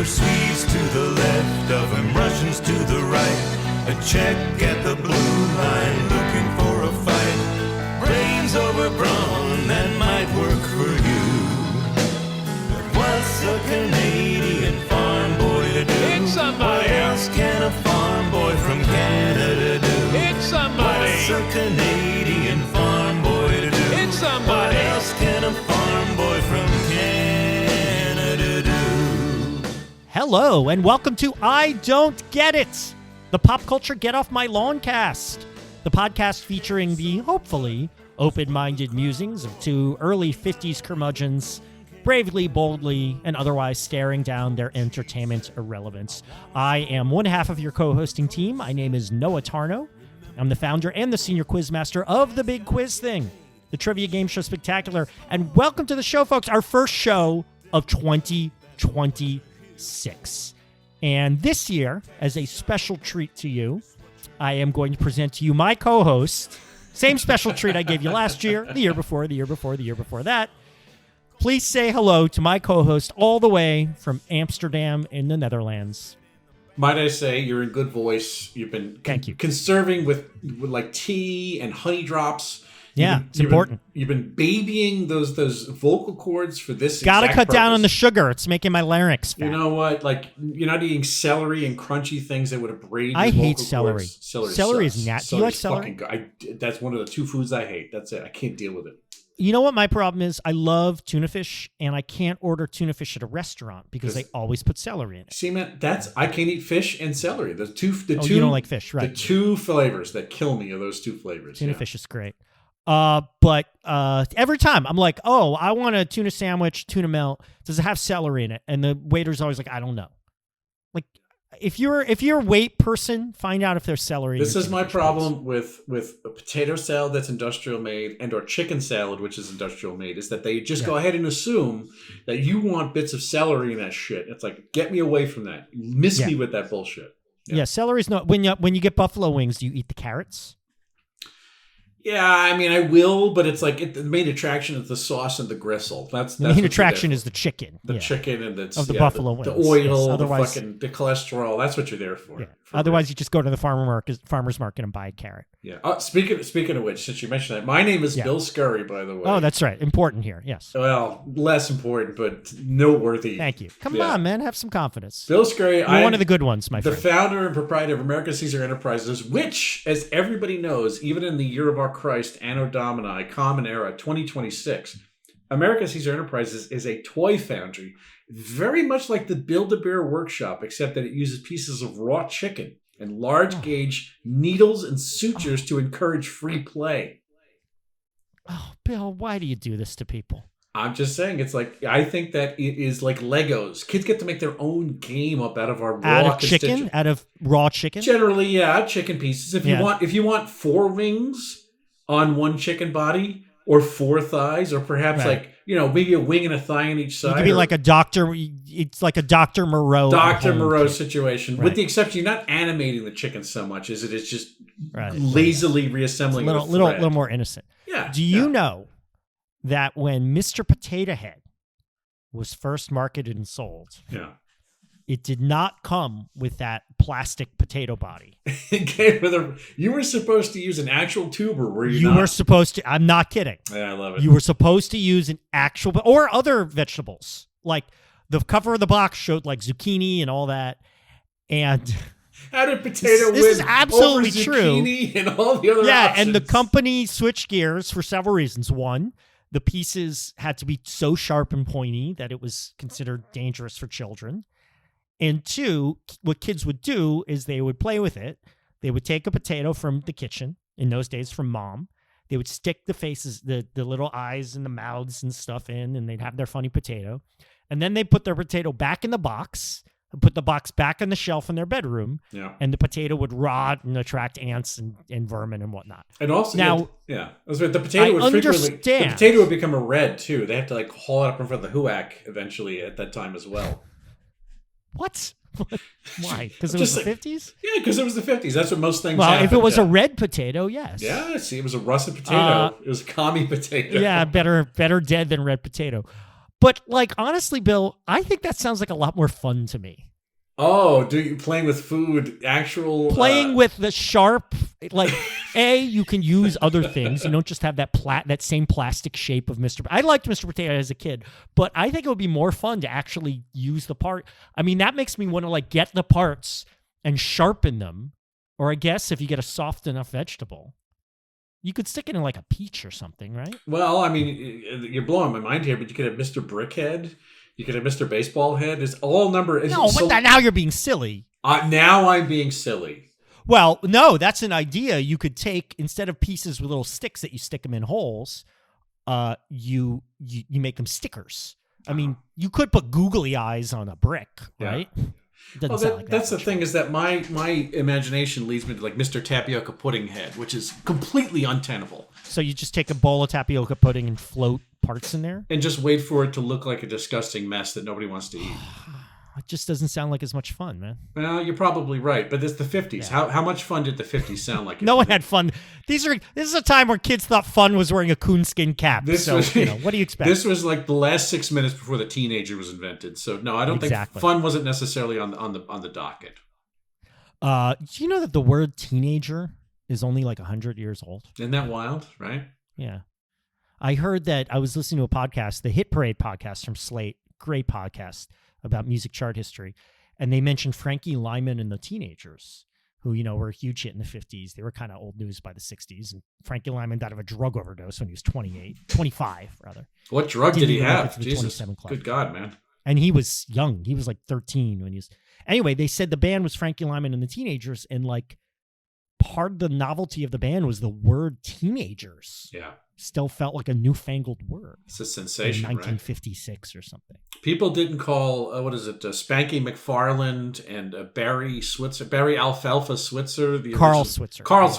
were Swedes to the left of them, Russians to the right. A check at the blue line looking for a fight. Brains over brawn, that might work for you. But what's a Canadian farm boy to do? Hit somebody. What else can a farm boy from Canada do? Hit somebody. What's a Canadian farm boy to do? Hit somebody. What else can a farm boy from Canada do? Hello, and welcome to I Don't Get It, the pop culture Get Off My Lawn cast, the podcast featuring the hopefully open-minded musings of two early 50s curmudgeons, bravely, boldly, and otherwise staring down their entertainment irrelevance. I am one half of your co-hosting team. My name is Noah Tarnow. I'm the founder and the senior quizmaster of The Big Quiz Thing, the Trivia Game Show Spectacular. And welcome to the show, folks, our first show of 2026. And this year, as a special treat to you, I am going to present to you my co-host. Same special treat I gave you last year, the year before that. Please say hello to my co-host all the way from Amsterdam in the Netherlands. Might I say, you're in good voice. You've been conserving with like tea and honey drops. Yeah, it's important. You've been babying those vocal cords for this. Gotta cut purpose. down on the sugar. It's making my larynx fat. You know what? Like, you're not eating celery and crunchy things that would abrade your I vocal hate celery. cords. Celery is nasty. Do you like celery? That's one of the two foods I hate. That's it. I can't deal with it. You know what my problem is? I love tuna fish, and I can't order tuna fish at a restaurant because they always put celery in it. See, man, I can't eat fish and celery. The two. You don't like fish, right? The two flavors that kill me are those two flavors. Tuna fish is great. But every time I'm like, oh, I want a tuna sandwich, tuna melt. Does it have celery in it? And the waiter's always like, I don't know. Like, if you're a wait person, find out if there's celery. This is my problem with a potato salad that's industrial made and or chicken salad, which is industrial made, is that they just go ahead and assume that you want bits of celery in that shit. It's like, get me away from that. Miss me with that bullshit. Yeah, celery's not. When you get buffalo wings, do you eat the carrots? Yeah, I mean, I will, but it's like the main attraction is the sauce and the gristle. That's the main attraction is the chicken. The chicken and the buffalo wings. The oil, Otherwise, the cholesterol. That's what you're there for. Yeah. Otherwise, you just go to the farmer's market and buy a carrot. Yeah. Speaking of which, since you mentioned that, my name is Bill Scurry, by the way. Oh, that's right. Important here. Yes. Well, less important, but noteworthy. Thank you. Come on, man. Have some confidence. Bill Scurry. You're one of the good ones, my friend. The founder and proprietor of American Caesar Enterprises, which, as everybody knows, even in the year of our Christ, Anno Domini, Common Era, 2026, American Caesar Enterprises is a toy foundry, very much like the Build-A-Bear Workshop, except that it uses pieces of raw chicken and large gauge needles and sutures to encourage free play. Oh, Bill, why do you do this to people? I'm just saying, it's like, I think that it is like Legos. Kids get to make their own game up out of our raw chicken, out of raw chicken. Generally, yeah, chicken pieces. If you want 4 wings on one chicken body, or 4 thighs, or perhaps maybe a wing and a thigh on each side. It could be like a doctor. It's like a Dr. Moreau. Dr. Moreau situation, with the exception you're not animating the chicken so much as it is just lazily reassembling. A little more innocent. Yeah. Do you know that when Mr. Potato Head was first marketed and sold, it did not come with that plastic potato body? It came with you were supposed to use an actual tuber, were you not? You were supposed to. I'm not kidding. Yeah, I love it. You were supposed to use an actual, or other vegetables. Like the cover of the box showed like zucchini and all that. And how did potato win? This is absolutely over true. Zucchini and all the other options? And the company switched gears for several reasons. One, the pieces had to be so sharp and pointy that it was considered dangerous for children. And 2, what kids would do is they would play with it. They would take a potato from the kitchen, in those days from mom. They would stick the faces, the little eyes and the mouths and stuff in, and they'd have their funny potato. And then they put their potato back in the box, and put the box back on the shelf in their bedroom, and the potato would rot and attract ants and vermin and whatnot. And also, now, the potato would become a red too. They have to like haul it up in front of the HUAC eventually at that time as well. What? Why? Because it was the 50s? Yeah, because it was the 50s. That's what most things happened. If it was a red potato, yes. Yeah, see, it was a russet potato. It was a commie potato. Yeah, better dead than red potato. But like honestly, Bill, I think that sounds like a lot more fun to me. Oh, do you playing with food? Actual Playing with the sharp, like you can use other things. You don't just have that same plastic shape of Mr. I liked Mr. Potato as a kid, but I think it would be more fun to actually use the part. I mean, that makes me want to like get the parts and sharpen them. Or I guess if you get a soft enough vegetable, you could stick it in like a peach or something, right? Well, I mean, you're blowing my mind here, but you could have Mr. Brickhead. You could have Mr. Baseball Head. It's all number. No, now you're being silly. Now I'm being silly. Well, no, that's an idea. You could take, instead of pieces with little sticks that you stick them in holes, you make them stickers. I mean, you could put googly eyes on a brick, right? Yeah. It doesn't sound like that. That's the thing is that my imagination leads me to like Mr. Tapioca Pudding Head, which is completely untenable. So you just take a bowl of tapioca pudding and float parts in there? And just wait for it to look like a disgusting mess that nobody wants to eat. It just doesn't sound like as much fun, man. Well, you're probably right, but it's the 50s. Yeah. How much fun did the 50s sound like? No one had fun. This is a time where kids thought fun was wearing a coonskin cap. What do you expect? This was like the last 6 minutes before the teenager was invented. So no, I don't think fun wasn't necessarily on the docket. Do you know that the word teenager is only like 100 years old? Isn't that wild, right? Yeah. I heard that I was listening to a podcast, the Hit Parade podcast from Slate, great podcast about music chart history. And they mentioned Frankie Lyman and the Teenagers, who, were a huge hit in the 50s. They were kind of old news by the 60s. And Frankie Lyman died of a drug overdose when he was 25, rather. What drug did he have? Jesus. Good God, man. And he was young. He was like 13 when he was... Anyway, they said the band was Frankie Lyman and the Teenagers, and like part of the novelty of the band was the word teenagers. Yeah. Still felt like a newfangled word. It's a sensation, in 1956 or something. People didn't call, Spanky McFarland and Barry Alfalfa Switzer. Carl Switzer. Carl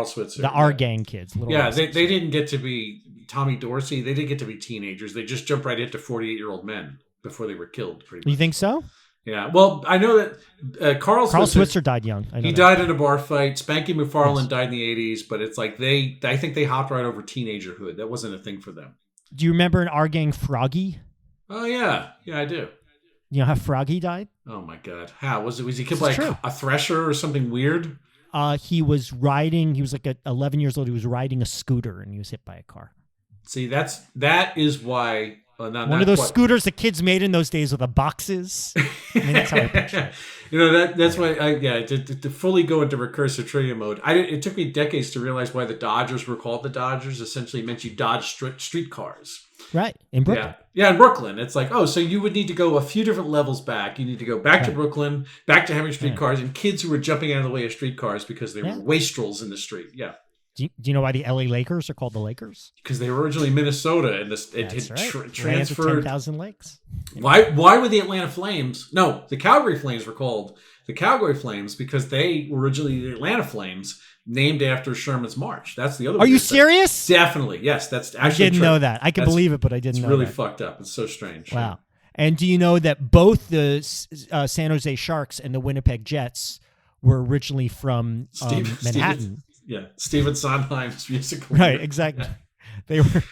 Switzer. The R Gang kids. They didn't get to be Tommy Dorsey. They didn't get to be teenagers. They just jumped right into 48-year-old men before they were killed, pretty much. You think so? Yeah, well, I know that Carl Switzer died young. He died in a bar fight. Spanky McFarland died in the 80s, but it's like I think they hopped right over teenagerhood. That wasn't a thing for them. Do you remember an R Gang Froggy? Oh, yeah. Yeah, I do. You know how Froggy died? Oh, my God. How? Was he killed by a thresher or something weird? He was like 11 years old. He was riding a scooter and he was hit by a car. See, that is why... One of those scooters the kids made in those days with the boxes. I mean, that's how I picture it. That's why to fully go into recursive trivia mode, it took me decades to realize why the Dodgers were called the Dodgers. Essentially, it meant you dodged streetcars. Right, in Brooklyn. Yeah, in Brooklyn. It's like, so you would need to go a few different levels back. You need to go back to Brooklyn, back to having streetcars, and kids who were jumping out of the way of streetcars because they were wastrels in the street. Yeah. Do you know why the LA Lakers are called the Lakers? Because they were originally Minnesota, and it transferred 10,000 lakes. Why were the Atlanta Flames? No, the Calgary Flames were called the Calgary Flames because they were originally the Atlanta Flames, named after Sherman's March. That's the other. Are you serious? Definitely, yes. That's actually. I didn't know that. I can believe it, but I didn't know. It's really fucked up. It's so strange. Wow. And do you know that both the San Jose Sharks and the Winnipeg Jets were originally from Manhattan? Yeah, Stephen Sondheim's musical. Right, exactly. They were.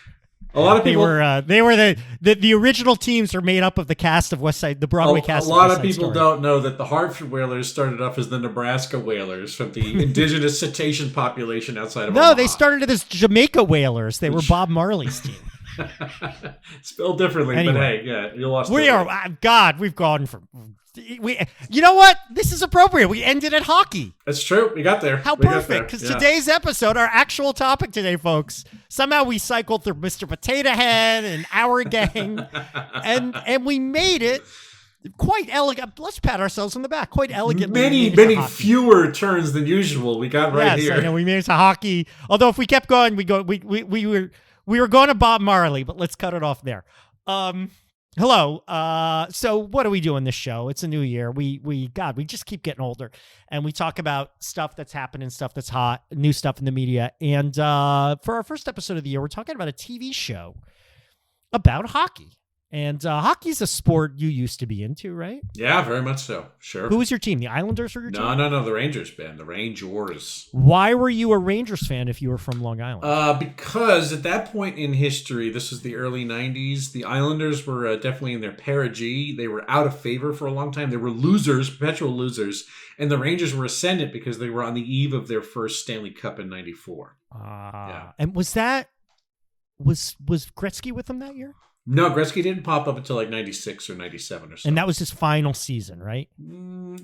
A lot of people. They were the original teams are made up of the cast of West Side, the Broadway cast. A lot of people don't know that the Hartford Whalers started off as the Nebraska Whalers from the indigenous cetacean population outside of Omaha. No, they started as Jamaica Whalers. They were Bob Marley's team. Spelled differently, anyway, but hey, you lost. We've gone from. You know what? This is appropriate. We ended at hockey. That's true. We got there. How perfect. Because today's episode, our actual topic today, folks, somehow we cycled through Mr. Potato Head and Our Gang, and we made it quite elegant. Let's pat ourselves on the back. Quite elegantly. Many fewer turns than usual. We got right here. I know we made it to hockey. Although if we kept going, we were going to Bob Marley, but let's cut it off there. Hello. So what do we do in this show? It's a new year. We just keep getting older, and we talk about stuff that's happening, stuff that's hot, new stuff in the media. And for our first episode of the year, we're talking about a TV show about hockey. And hockey's a sport you used to be into, right? Yeah, very much so. Sure. Who was your team? The Islanders were your team? No. The Rangers, Ben. The Rangers. Why were you a Rangers fan if you were from Long Island? Because at that point in history, this was the early 90s, the Islanders were definitely in their perigee. They were out of favor for a long time. They were losers, perpetual losers. And the Rangers were ascendant because they were on the eve of their first Stanley Cup in 94. Yeah. And was Gretzky with them that year? No, Gretzky didn't pop up until like 96 or 97 or something. And that was his final season, right?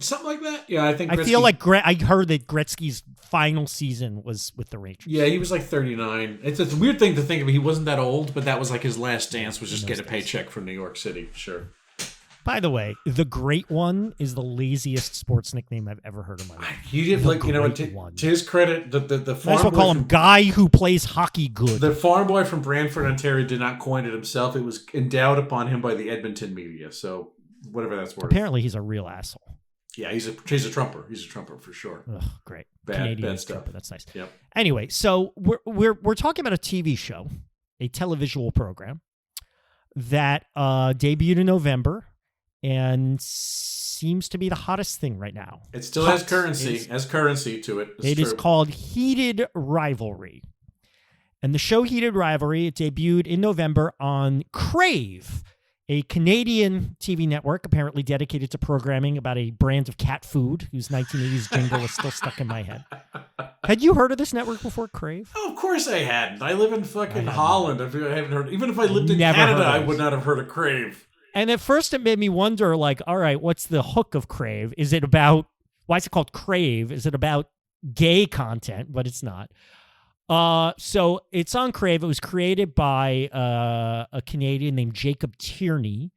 Something like that. Yeah, I think I feel like I heard that Gretzky's final season was with the Rangers. Yeah, he was like 39. It's a weird thing to think of. He wasn't that old, but that was like his last dance was just get a paycheck from New York City. Sure. By the way, the Great One is the laziest sports nickname I've ever heard in my life. He did to his credit, the farm might as well boy call him guy who plays hockey good. The farm boy from Brantford, Ontario, did not coin it himself. It was endowed upon him by the Edmonton media. So whatever that's worth. Apparently, he's a real asshole. Yeah, he's a trumper. He's a trumper for sure. Ugh, great. Bad stuff. Trumper. That's nice. Yep. Anyway, so we're talking about a TV show, a televisual program that debuted in November. And seems to be the hottest thing right now. It still has currency to it. It is called Heated Rivalry. And the show Heated Rivalry, it debuted in November on Crave, a Canadian TV network apparently dedicated to programming about a brand of cat food whose 1980s jingle is still stuck in my head. Had you heard of this network before, Crave? Oh, of course I hadn't. I live in fucking Holland. I haven't heard. Even if I lived in Never Canada, I would not have heard of Crave. And at first it made me wonder, like, all right, what's the hook of Crave? Is it about, why is it called Crave? Is it about gay content? But it's not. So it's on Crave. It was created by a Canadian named Jacob Tierney.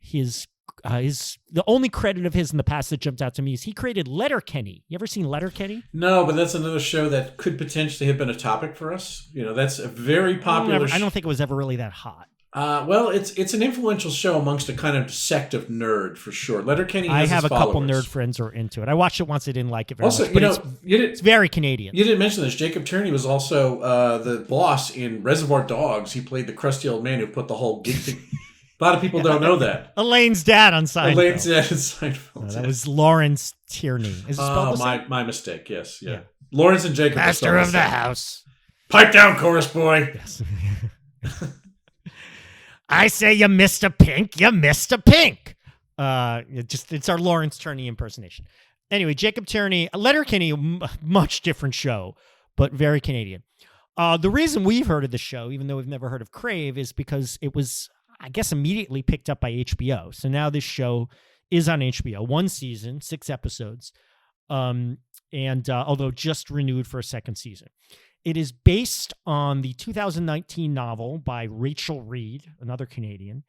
The only credit of his in the past that jumped out to me is he created Letterkenny. You ever seen Letterkenny? No, but that's another show that could potentially have been a topic for us. You know, that's a very popular I don't think it was ever really that hot. Well, it's an influential show amongst a kind of sect of nerd for sure. Letterkenny has I have his a couple followers. nerd friends who are into it. I watched it once. I didn't like it very also, much. It's very Canadian. You didn't mention this. Jacob Tierney was also the boss in Reservoir Dogs. He played the crusty old man who put the whole gig together. A lot of people don't know that. Elaine's dad on Seinfeld. Elaine's dad on Seinfeld. No, that was Lawrence Tierney. Is it spelled the same? My mistake. Yes, yeah. Lawrence and Jacob. Master of the house. Pipe down, chorus boy. Yes. I say you missed a pink. You missed a pink. It's our Lawrence Tierney impersonation. Anyway, Jacob Tierney, Letterkenny, much different show, but very Canadian. The reason we've heard of the show, even though we've never heard of Crave, is because it was, I guess, immediately picked up by HBO. So now this show is on HBO. 1 season, 6 episodes, and although just renewed for a 2nd season. It is based on the 2019 novel by Rachel Reed, another Canadian,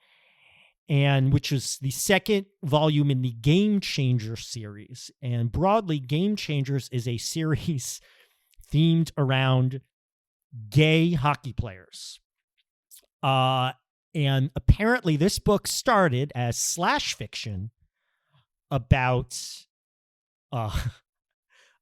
and which is the 2nd volume in the Game Changer series. And broadly, Game Changers is a series themed around gay hockey players. And apparently this book started as slash fiction about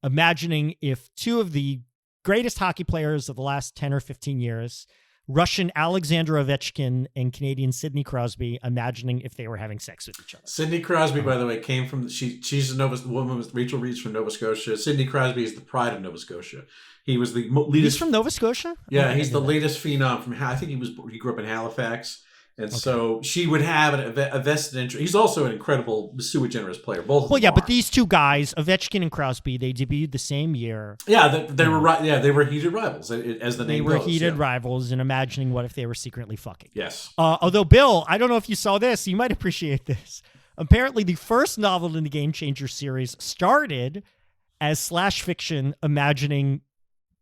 imagining if 2 of the greatest hockey players of the last 10 or 15 years, Russian Alexander Ovechkin and Canadian Sidney Crosby, imagining if they were having sex with each other. Sidney Crosby, by the way, came from she's a woman with Rachel Reed's from Nova Scotia. Sidney Crosby is the pride of Nova Scotia. He was the latest. He's from Nova Scotia? Yeah, he's the latest phenom from. I think he grew up in Halifax. And so she would have a vested interest. He's also an incredible sui generis player. Both of them are. But these 2 guys, Ovechkin and Crosby, they debuted the same year. Yeah, they were heated rivals, as the name goes. They were heated rivals and imagining what if they were secretly fucking. Yes. Although, Bill, I don't know if you saw this. You might appreciate this. Apparently, the first novel in the Game Changer series started as slash fiction imagining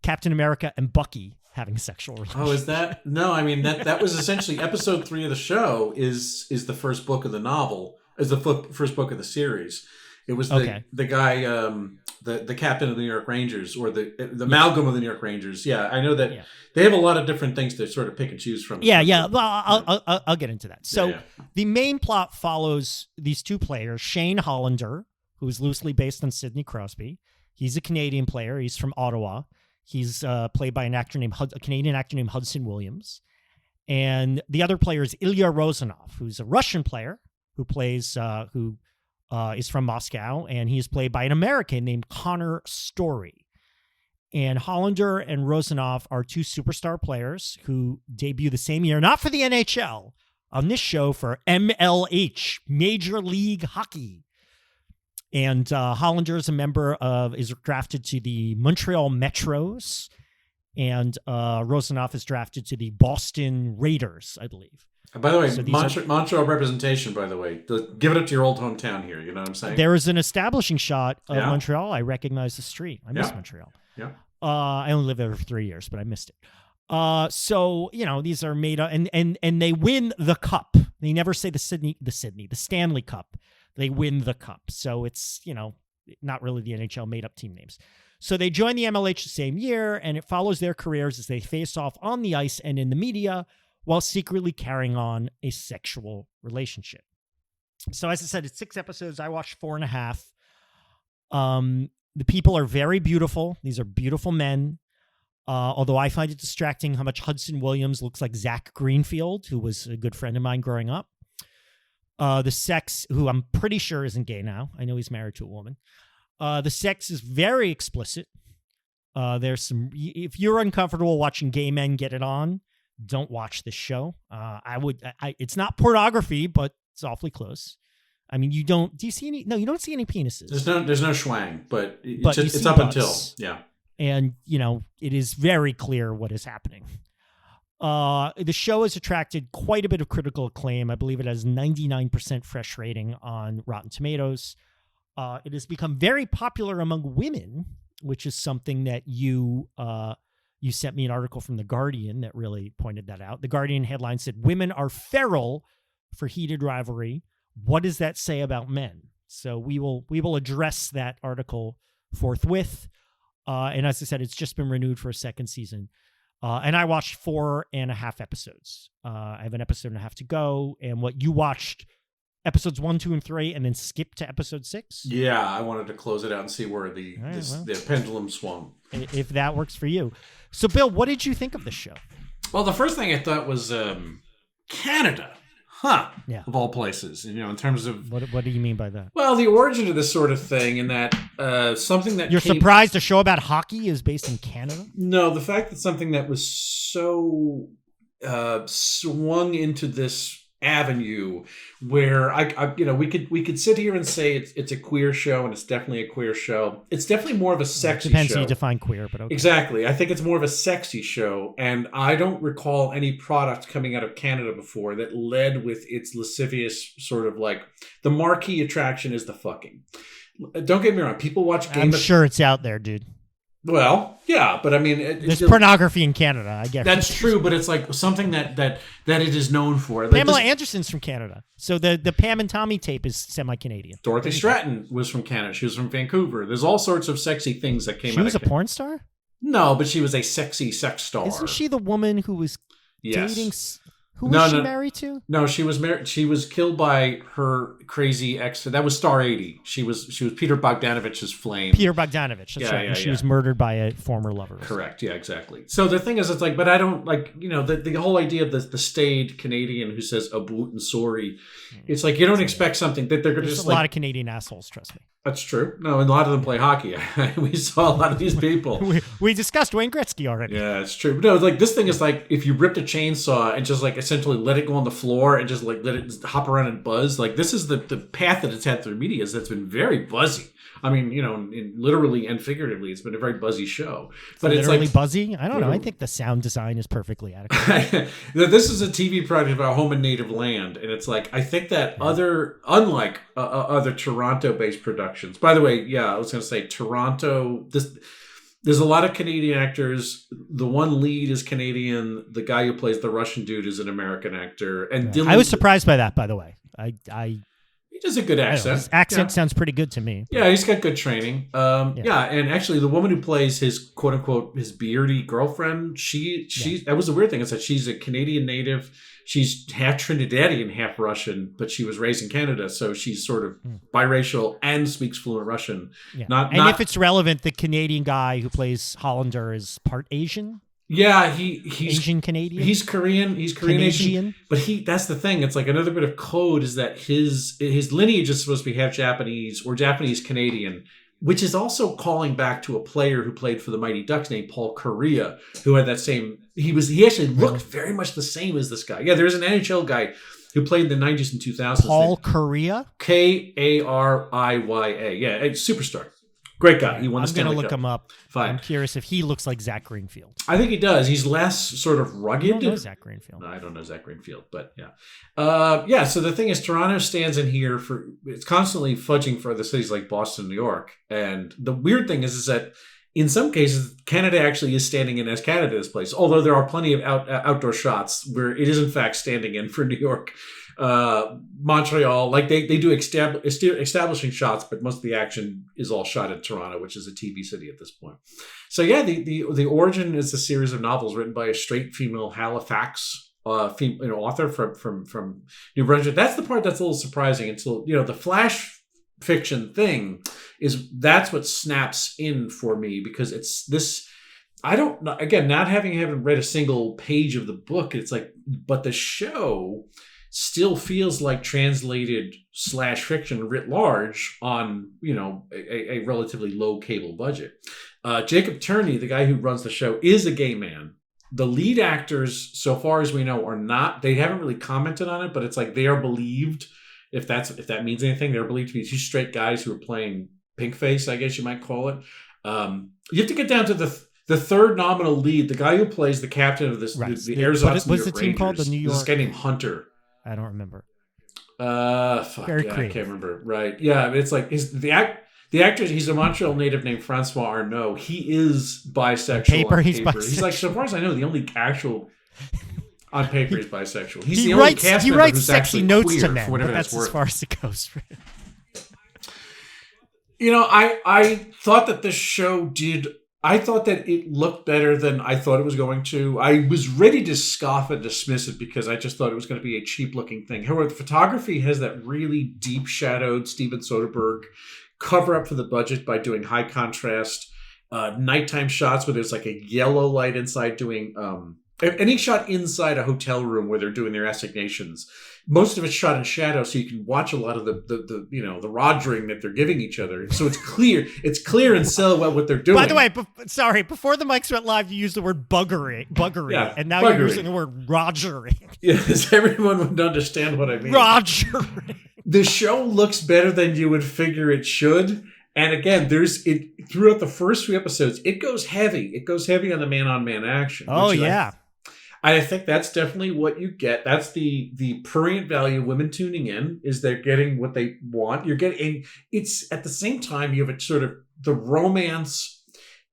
Captain America and Bucky having sexual relations. Oh, is that? No, I mean, that was essentially episode 3 of the show is the first book of the novel, is the first book of the series. It was the guy, the captain of the New York Rangers, or the amalgam of the New York Rangers. Yeah, I know that they have a lot of different things to sort of pick and choose from. Yeah. Well, I'll get into that. So the main plot follows these 2 players, Shane Hollander, who is loosely based on Sidney Crosby. He's a Canadian player. He's from Ottawa. He's played by a Canadian actor named Hudson Williams. And the other player is Ilya Rozanov, who's a Russian player who plays, who is from Moscow, and he is played by an American named Connor Story. And Hollander and Rozanov are two superstar players who debut the same year, not for the NHL, on this show for MLH, Major League Hockey. And Hollander is is drafted to the Montreal Metros, and Rozanov is drafted to the Boston Raiders, I believe. By the way, So Montreal representation, by the way. Give it up to your old hometown here, you know what I'm saying? There is an establishing shot of Montreal. I recognize the street. I miss Montreal. Yeah. I only lived there for 3 years, but I missed it. So, these are made up, and they win the cup. They never say the Stanley Cup. They win the cup. So it's, not really the NHL made up team names. So they join the MLH the same year, and it follows their careers as they face off on the ice and in the media while secretly carrying on a sexual relationship. So as I said, it's 6 episodes. I watched 4.5. The people are very beautiful. These are beautiful men. Although I find it distracting how much Hudson Williams looks like Zach Greenfield, who was a good friend of mine growing up. The sex, who I'm pretty sure isn't gay now. I know he's married to a woman. The sex is very explicit. There's some. If you're uncomfortable watching gay men get it on, don't watch this show. It's not pornography, but it's awfully close. I mean, you don't. Do you see any? No, you don't see any penises. There's no schwang, but it's up until And it is very clear what is happening. The show has attracted quite a bit of critical acclaim. I believe it has 99% fresh rating on Rotten Tomatoes. It has become very popular among women, which is something that you sent me an article from The Guardian that really pointed that out. The Guardian headline said, "Women are feral for heated rivalry. What does that say about men?" So we will address that article forthwith. And as I said, it's just been renewed for a second season. And I watched 4.5 episodes. I have an episode and a half to go. And what you watched, episodes 1, 2, and 3, and then skip to episode 6? Yeah, I wanted to close it out and see where the pendulum swung. If that works for you. So, Bill, what did you think of this show? Well, the first thing I thought was Canada. Huh. Yeah. Of all places, in terms of... What do you mean by that? Well, the origin of this sort of thing, in that something that... You're surprised a show about hockey is based in Canada? No, the fact that something that was so swung into this avenue where we could sit here and say it's a queer show, and it's definitely a queer show. It's definitely more of a sexy show. Depends how you define queer, but okay. Exactly. I think it's more of a sexy show, and I don't recall any product coming out of Canada before that led with its lascivious sort of like the marquee attraction is the fucking. Don't get me wrong. People watch Game of... sure it's out there, dude. Well, yeah, but I mean... There's pornography in Canada, I guess. That's true, but it's like something that it is known for. Like Pamela Anderson's from Canada. So the Pam and Tommy tape is semi-Canadian. Dorothy Stratton was from Canada. She was from Vancouver. There's all sorts of sexy things that came out She was a porn star? No, but she was a sexy sex star. Isn't she the woman who was dating... Who was she married to? No, she was married. She was killed by her crazy ex. That was Star 80. She was Peter Bogdanovich's flame. Peter Bogdanovich. That's right. And she was murdered by a former lover. Correct. Yeah, exactly. So the thing is, it's like, but I don't like, the whole idea of the staid Canadian who says a boot and sorry. It's like, you don't expect something that they're going to just a lot of Canadian assholes, trust me. That's true. No, and a lot of them play hockey. We saw a lot of these people. we discussed Wayne Gretzky already. Yeah, it's true. But no, like this thing is like if you ripped a chainsaw and just like essentially let it go on the floor and just like let it hop around and buzz. Like this is the path that it's had through media is that's been very buzzy. I mean, literally and figuratively, it's been a very buzzy show. But it's literally like buzzy. I don't know. I think the sound design is perfectly adequate. This is a TV project about home and native land, and it's like I think that unlike other Toronto-based productions. By the way, I was going to say Toronto. There's a lot of Canadian actors. The one lead is Canadian. The guy who plays the Russian dude is an American actor. And I was surprised by that. By the way, he does a good accent. His accent sounds pretty good to me. Yeah, he's got good training. And actually, the woman who plays his quote unquote his beardy girlfriend, that was the weird thing is that she's a Canadian native. She's half Trinidadian, half Russian, but she was raised in Canada, so she's sort of biracial and speaks fluent Russian. Yeah. If it's relevant, the Canadian guy who plays Hollander is part Asian. Yeah, he's Asian Canadian. He's Korean. He's Korean Asian. Canadian. But that's the thing. It's like another bit of code is that his lineage is supposed to be half Japanese or Japanese Canadian, which is also calling back to a player who played for the Mighty Ducks named Paul Correa, who had that same. He actually looked very much the same as this guy. Yeah, there's an NHL guy who played in the 90s and 2000s. Paul Correa. Kariya. Yeah, a superstar. Great guy. He won the Stanley Cup. I'm going to look him up. Fine. I'm curious if he looks like Zach Greenfield. I think he does. He's less sort of rugged. I don't know Zach Greenfield. No, I don't know Zach Greenfield, but yeah. So the thing is, Toronto stands in here it's constantly fudging for the cities like Boston, New York. And the weird thing is that in some cases, Canada actually is standing in as Canada this place, although there are plenty of outdoor shots where it is in fact standing in for New York. Montreal, like they do establishing shots, but most of the action is all shot in Toronto, which is a TV city at this point. So yeah, the origin is a series of novels written by a straight female Halifax author from New Brunswick. That's the part that's a little surprising until the flash fiction thing that's what snaps in for me, because it's this. I don't know. Again, not having read a single page of the book, it's like, but the show still feels like translated / fiction writ large on, a relatively low cable budget. Jacob Turney, the guy who runs the show, is a gay man. The lead actors, so far as we know, are not. They haven't really commented on it, but it's like they are believed, if that means anything, they're believed to be two straight guys who are playing pink face, I guess you might call it. You have to get down to the third nominal lead, the guy who plays the captain of this, right. the Arizona What's the team Rangers. called? The New York. This guy named Hunter. I don't remember. Very creative. I can't remember. Right. Yeah. It's like the actor, he's a Montreal native named Francois Arnault. He is bisexual. On paper. He's bisexual. He's like, so far as I know, the only actual on paper is bisexual. He's the only cast member who's sexy actually notes queer, to men, for whatever that's worth. as far as it goes. I thought that this show I thought that it looked better than I thought it was going to. I was ready to scoff and dismiss it because I just thought it was going to be a cheap-looking thing. However, the photography has that really deep-shadowed Steven Soderbergh cover-up for the budget by doing high-contrast nighttime shots where there's like a yellow light inside doing... any shot inside a hotel room where they're doing their assignations, most of it's shot in shadow, so you can watch a lot of the rogering that they're giving each other. So it's clear. It's clear in silhouette what they're doing. By the way, before the mics went live, you used the word buggery, yeah, and now buggery. You're using the word rogering. Yes, everyone would understand what I mean. Rogering. The show looks better than you would figure it should. And again, throughout the first few episodes, it goes heavy. It goes heavy on the man-on-man action. Oh, yeah. I think that's definitely what you get. That's the prurient value of women tuning in, is they're getting what they want. You're getting, it's at the same time, you have a sort of, the romance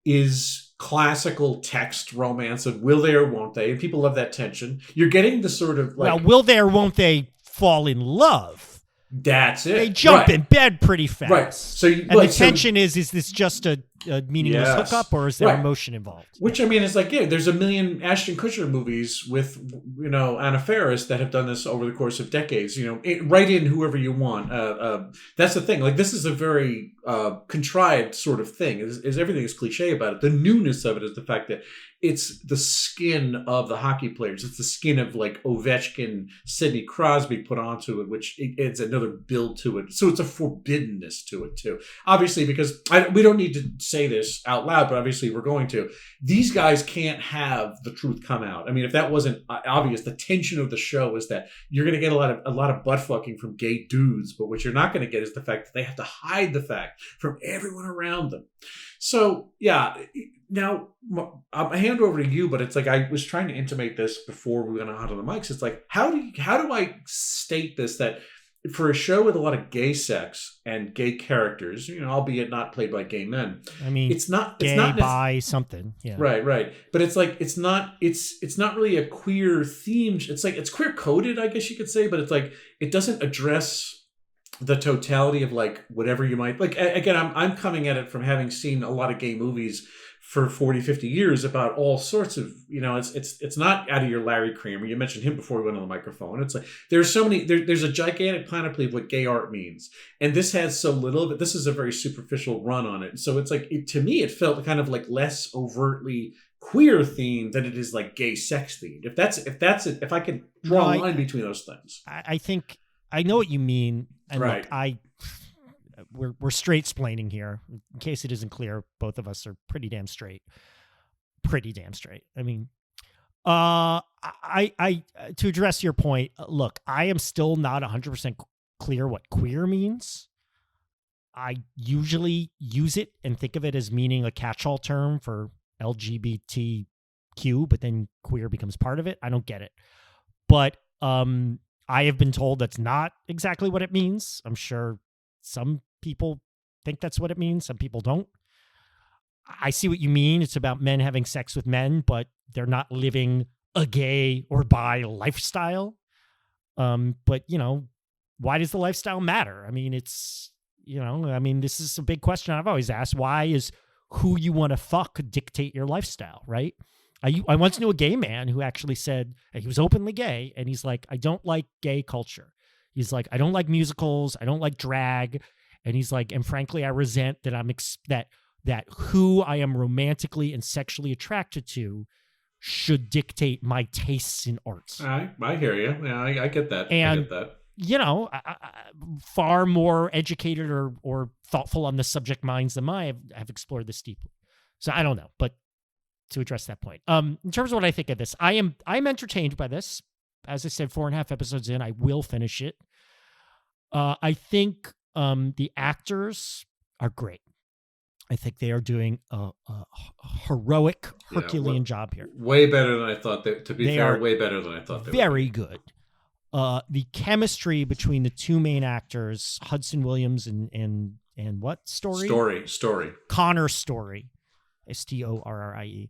is classical text romance of will they or won't they? And people love that tension. You're getting the sort of like... Well, will they or won't they fall in love? That's it. They jump in bed pretty fast. Right. So the tension is this just a meaningless hookup, or is there emotion involved? Which, I mean, is like, there's a million Ashton Kutcher movies with, Anna Faris that have done this over the course of decades. Write in whoever you want. That's the thing. Like, this is a very contrived sort of thing. Is everything is cliche about it. The newness of it is the fact that it's the skin of the hockey players. It's the skin of like Ovechkin, Sidney Crosby put onto it, which adds another build to it. So it's a forbiddenness to it too. Obviously, because we don't need to say this out loud, but obviously we're going to. These guys can't have the truth come out. I mean, if that wasn't obvious, the tension of the show is that you're going to get a lot of butt fucking from gay dudes, but what you're not going to get is the fact that they have to hide the fact from everyone around them. So yeah. Now, I'll hand over to you, but it's like I was trying to intimate this before we went out on the mics. It's like, how do I state this, that for a show with a lot of gay sex and gay characters, albeit not played by gay men. I mean, it's not bi something. Yeah. Right. But it's like it's not really a queer theme. It's like it's queer coded, I guess you could say, but it's like it doesn't address the totality of like whatever you might like. Again, I'm coming at it from having seen a lot of gay movies for 40, 50 years about all sorts of, it's not out of your Larry Kramer. You mentioned him before we went on the microphone. It's like, there's so many, there's a gigantic panoply of what gay art means. And this has so little of it. This is a very superficial run on it. So it's like, to me, it felt kind of like less overtly queer themed than it is like gay sex themed. If I could draw a line between those things. I think I know what you mean. And Right. Look, we're straight splaining here. In case it isn't clear, both of us are pretty damn straight. Pretty damn straight. I mean, I to address your point, look, I am still not 100% clear what queer means. I usually use it and think of it as meaning a catch-all term for LGBTQ, but then queer becomes part of it. I don't get it. But I have been told that's not exactly what it means. I'm sure some people think that's what it means. Some people don't. I see what you mean. It's about men having sex with men, but they're not living a gay or bi lifestyle. But, why does the lifestyle matter? I mean, this is a big question I've always asked. Why is who you want to fuck dictate your lifestyle, right? I once knew a gay man who actually said, he was openly gay, and he's like, I don't like gay culture. He's like, I don't like musicals. I don't like drag. And he's like, and frankly, I resent that that who I am romantically and sexually attracted to should dictate my tastes in arts. I hear you. Yeah, I get that. And, I get that. Far more educated or thoughtful on the subject minds than I have explored this deeply. So I don't know, but to address that point, in terms of what I think of this, I'm entertained by this. As I said, 4.5 episodes in, I will finish it. I think the actors are great. I think they are doing a heroic, Herculean job here. Way better than I thought. To be fair, way better than I thought. Very good. The chemistry between the two main actors, Hudson Williams and what Story? Story. Connor Story, Storrie.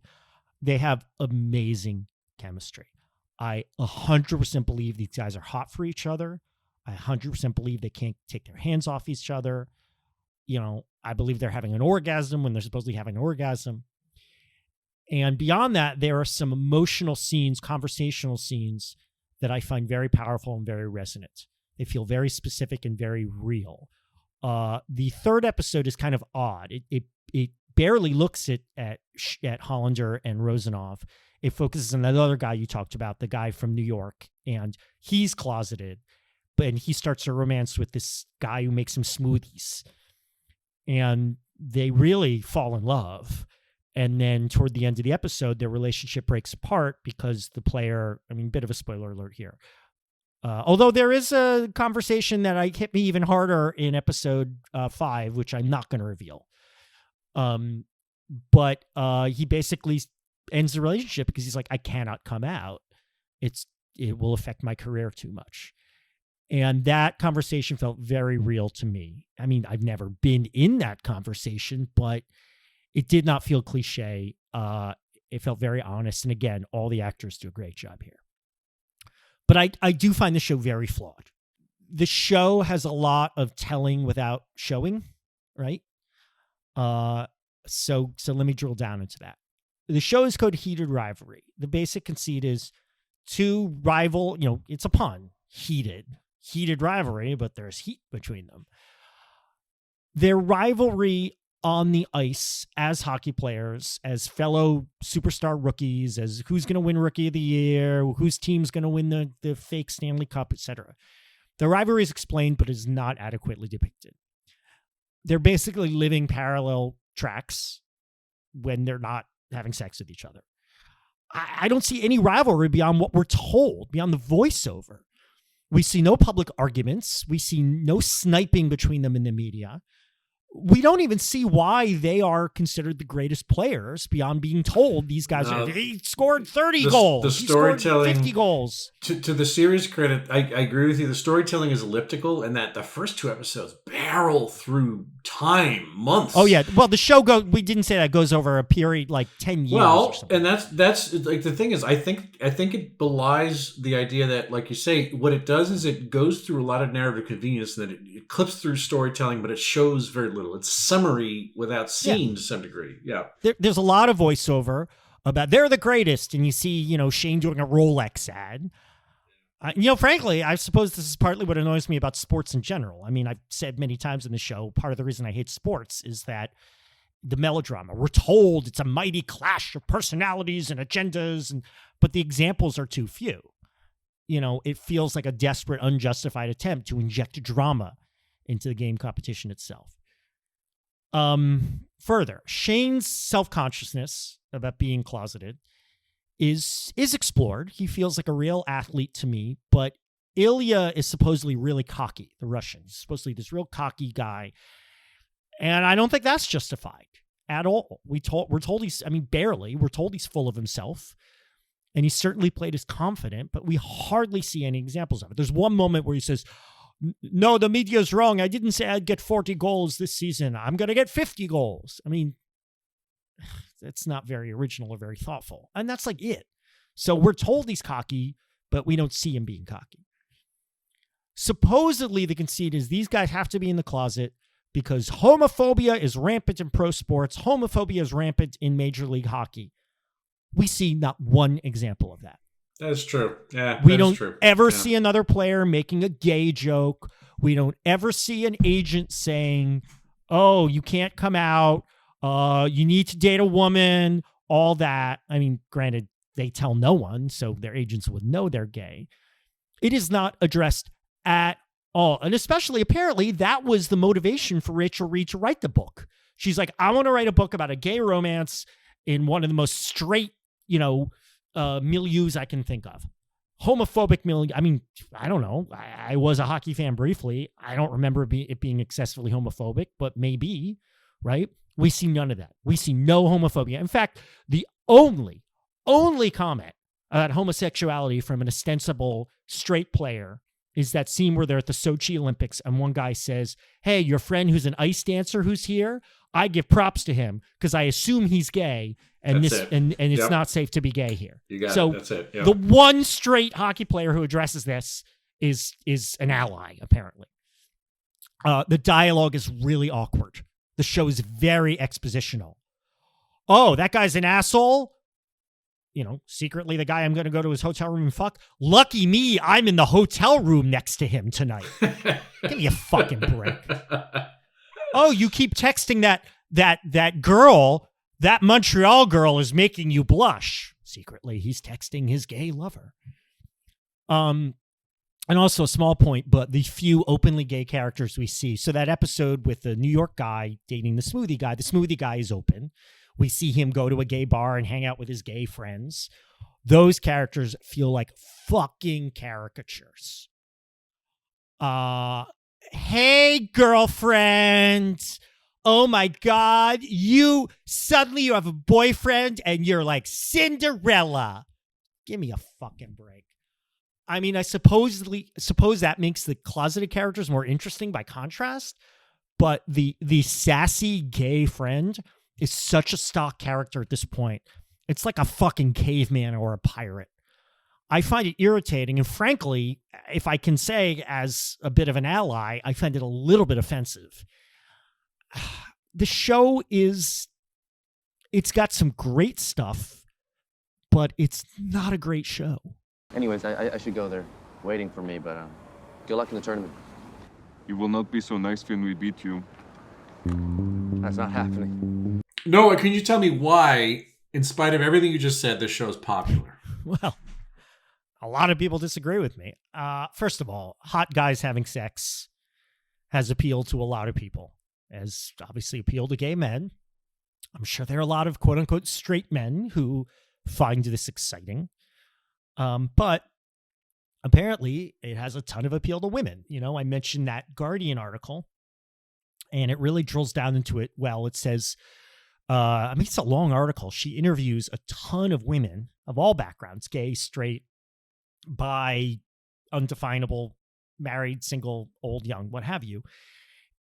They have amazing chemistry. I 100% believe these guys are hot for each other. I 100% believe they can't take their hands off each other. I believe they're having an orgasm when they're supposedly having an orgasm. And beyond that, there are some emotional scenes, conversational scenes that I find very powerful and very resonant. They feel very specific and very real. The third episode is kind of odd. It barely looks at Hollander and Rosenov. It focuses on that other guy you talked about, the guy from New York, and he's closeted, and he starts a romance with this guy who makes him smoothies. And they really fall in love. And then toward the end of the episode, their relationship breaks apart because the player, bit of a spoiler alert here. Although there is a conversation that hit me even harder in episode 5, which I'm not going to reveal. But he basically ends the relationship because he's like, I cannot come out. It will affect my career too much. And that conversation felt very real to me. I've never been in that conversation, but it did not feel cliche. It felt very honest. And again, all the actors do a great job here. But I do find the show very flawed. The show has a lot of telling without showing, right? So let me drill down into that. The show is called Heated Rivalry. The basic conceit is two rival, it's a pun, heated rivalry, but there's heat between them. Their rivalry on the ice as hockey players, as fellow superstar rookies, as who's going to win Rookie of the Year, whose team's going to win the fake Stanley Cup, etc. The rivalry is explained, but is not adequately depicted. They're basically living parallel tracks when they're not having sex with each other. I don't see any rivalry beyond what we're told, beyond the voiceover. We see no public arguments. We see no sniping between them in the media. We don't even see why they are considered the greatest players beyond being told these guys he scored 30 goals. The storytelling, he scored 50 goals. To the series' credit, I agree with you. The storytelling is elliptical, and that the first 2 episodes barrel through time, months. Oh yeah, well the show we didn't say that goes over a period like 10 years. Well, or something. and that's like the thing is, I think it belies the idea that, like you say, what it does is it goes through a lot of narrative convenience, and that it clips through storytelling, but it shows very little. It's summary without scene to some degree. Yeah. There's a lot of voiceover about they're the greatest, and you see, Shane doing a Rolex ad. Frankly, I suppose this is partly what annoys me about sports in general. I've said many times in the show, part of the reason I hate sports is that the melodrama. We're told it's a mighty clash of personalities and agendas, but the examples are too few. It feels like a desperate, unjustified attempt to inject drama into the game competition itself. Further, Shane's self-consciousness about being closeted is explored. He feels like a real athlete to me, but Ilya is supposedly really cocky, the Russian. He's supposedly this real cocky guy. And I don't think that's justified at all. We're told barely. We're told he's full of himself. And he certainly played as confident, but we hardly see any examples of it. There's one moment where he says, no, the media's wrong. I didn't say I'd get 40 goals this season. I'm going to get 50 goals. I mean, that's not very original or very thoughtful. And that's like it. So we're told he's cocky, but we don't see him being cocky. Supposedly, the conceit is these guys have to be in the closet because homophobia is rampant in pro sports. Homophobia is rampant in Major League Hockey. We see not one example of that. That's true. Yeah, we don't ever see another player making a gay joke. We don't ever see an agent saying, oh, you can't come out. You need to date a woman, all that. I mean, granted, they tell no one, so their agents would know they're gay. It is not addressed at all. And especially, apparently, that was the motivation for Rachel Reed to write the book. She's like, I want to write a book about a gay romance in one of the most straight, milieus I can think of. Homophobic milieu. I mean, I don't know. I was a hockey fan briefly. I don't remember it being excessively homophobic, but maybe, right? We see none of that. We see no homophobia. In fact, the only comment about homosexuality from an ostensible straight player is that scene where they're at the Sochi Olympics and one guy says, hey, your friend who's an ice dancer who's here, I give props to him because I assume he's gay and it's not safe to be gay here. You got so it. That's it. Yep. The one straight hockey player who addresses this is an ally, apparently. The dialogue is really awkward. The show is very expositional. Oh, that guy's an asshole? Secretly the guy I'm going to go to his hotel room and fuck. Lucky me, I'm in the hotel room next to him tonight. Give me a fucking break. Oh, you keep texting that girl, that Montreal girl is making you blush. Secretly, he's texting his gay lover. And also a small point, but the few openly gay characters we see. So that episode with the New York guy dating the smoothie guy is open. We see him go to a gay bar and hang out with his gay friends. Those characters feel like fucking caricatures. Hey, girlfriend. Oh my God. You have a boyfriend and you're like Cinderella. Give me a fucking break. I mean, I suppose that makes the closeted characters more interesting by contrast, but the sassy gay friend is such a stock character at this point. It's like a fucking caveman or a pirate. I find it irritating, and frankly, if I can say as a bit of an ally, I find it a little bit offensive. The show it's got some great stuff, but it's not a great show. Anyways, I should go. They're waiting for me, but good luck in the tournament. You will not be so nice when we beat you. That's not happening. Noah, can you tell me why, in spite of everything you just said, this show's popular? Well, a lot of people disagree with me. First of all, hot guys having sex has appealed to a lot of people, has obviously appealed to gay men. I'm sure there are a lot of quote-unquote straight men who find this exciting. But apparently it has a ton of appeal to women. I mentioned that Guardian article, and it really drills down into it. Well, it says, it's a long article. She interviews a ton of women of all backgrounds, gay, straight, bi, undefinable, married, single, old, young, what have you,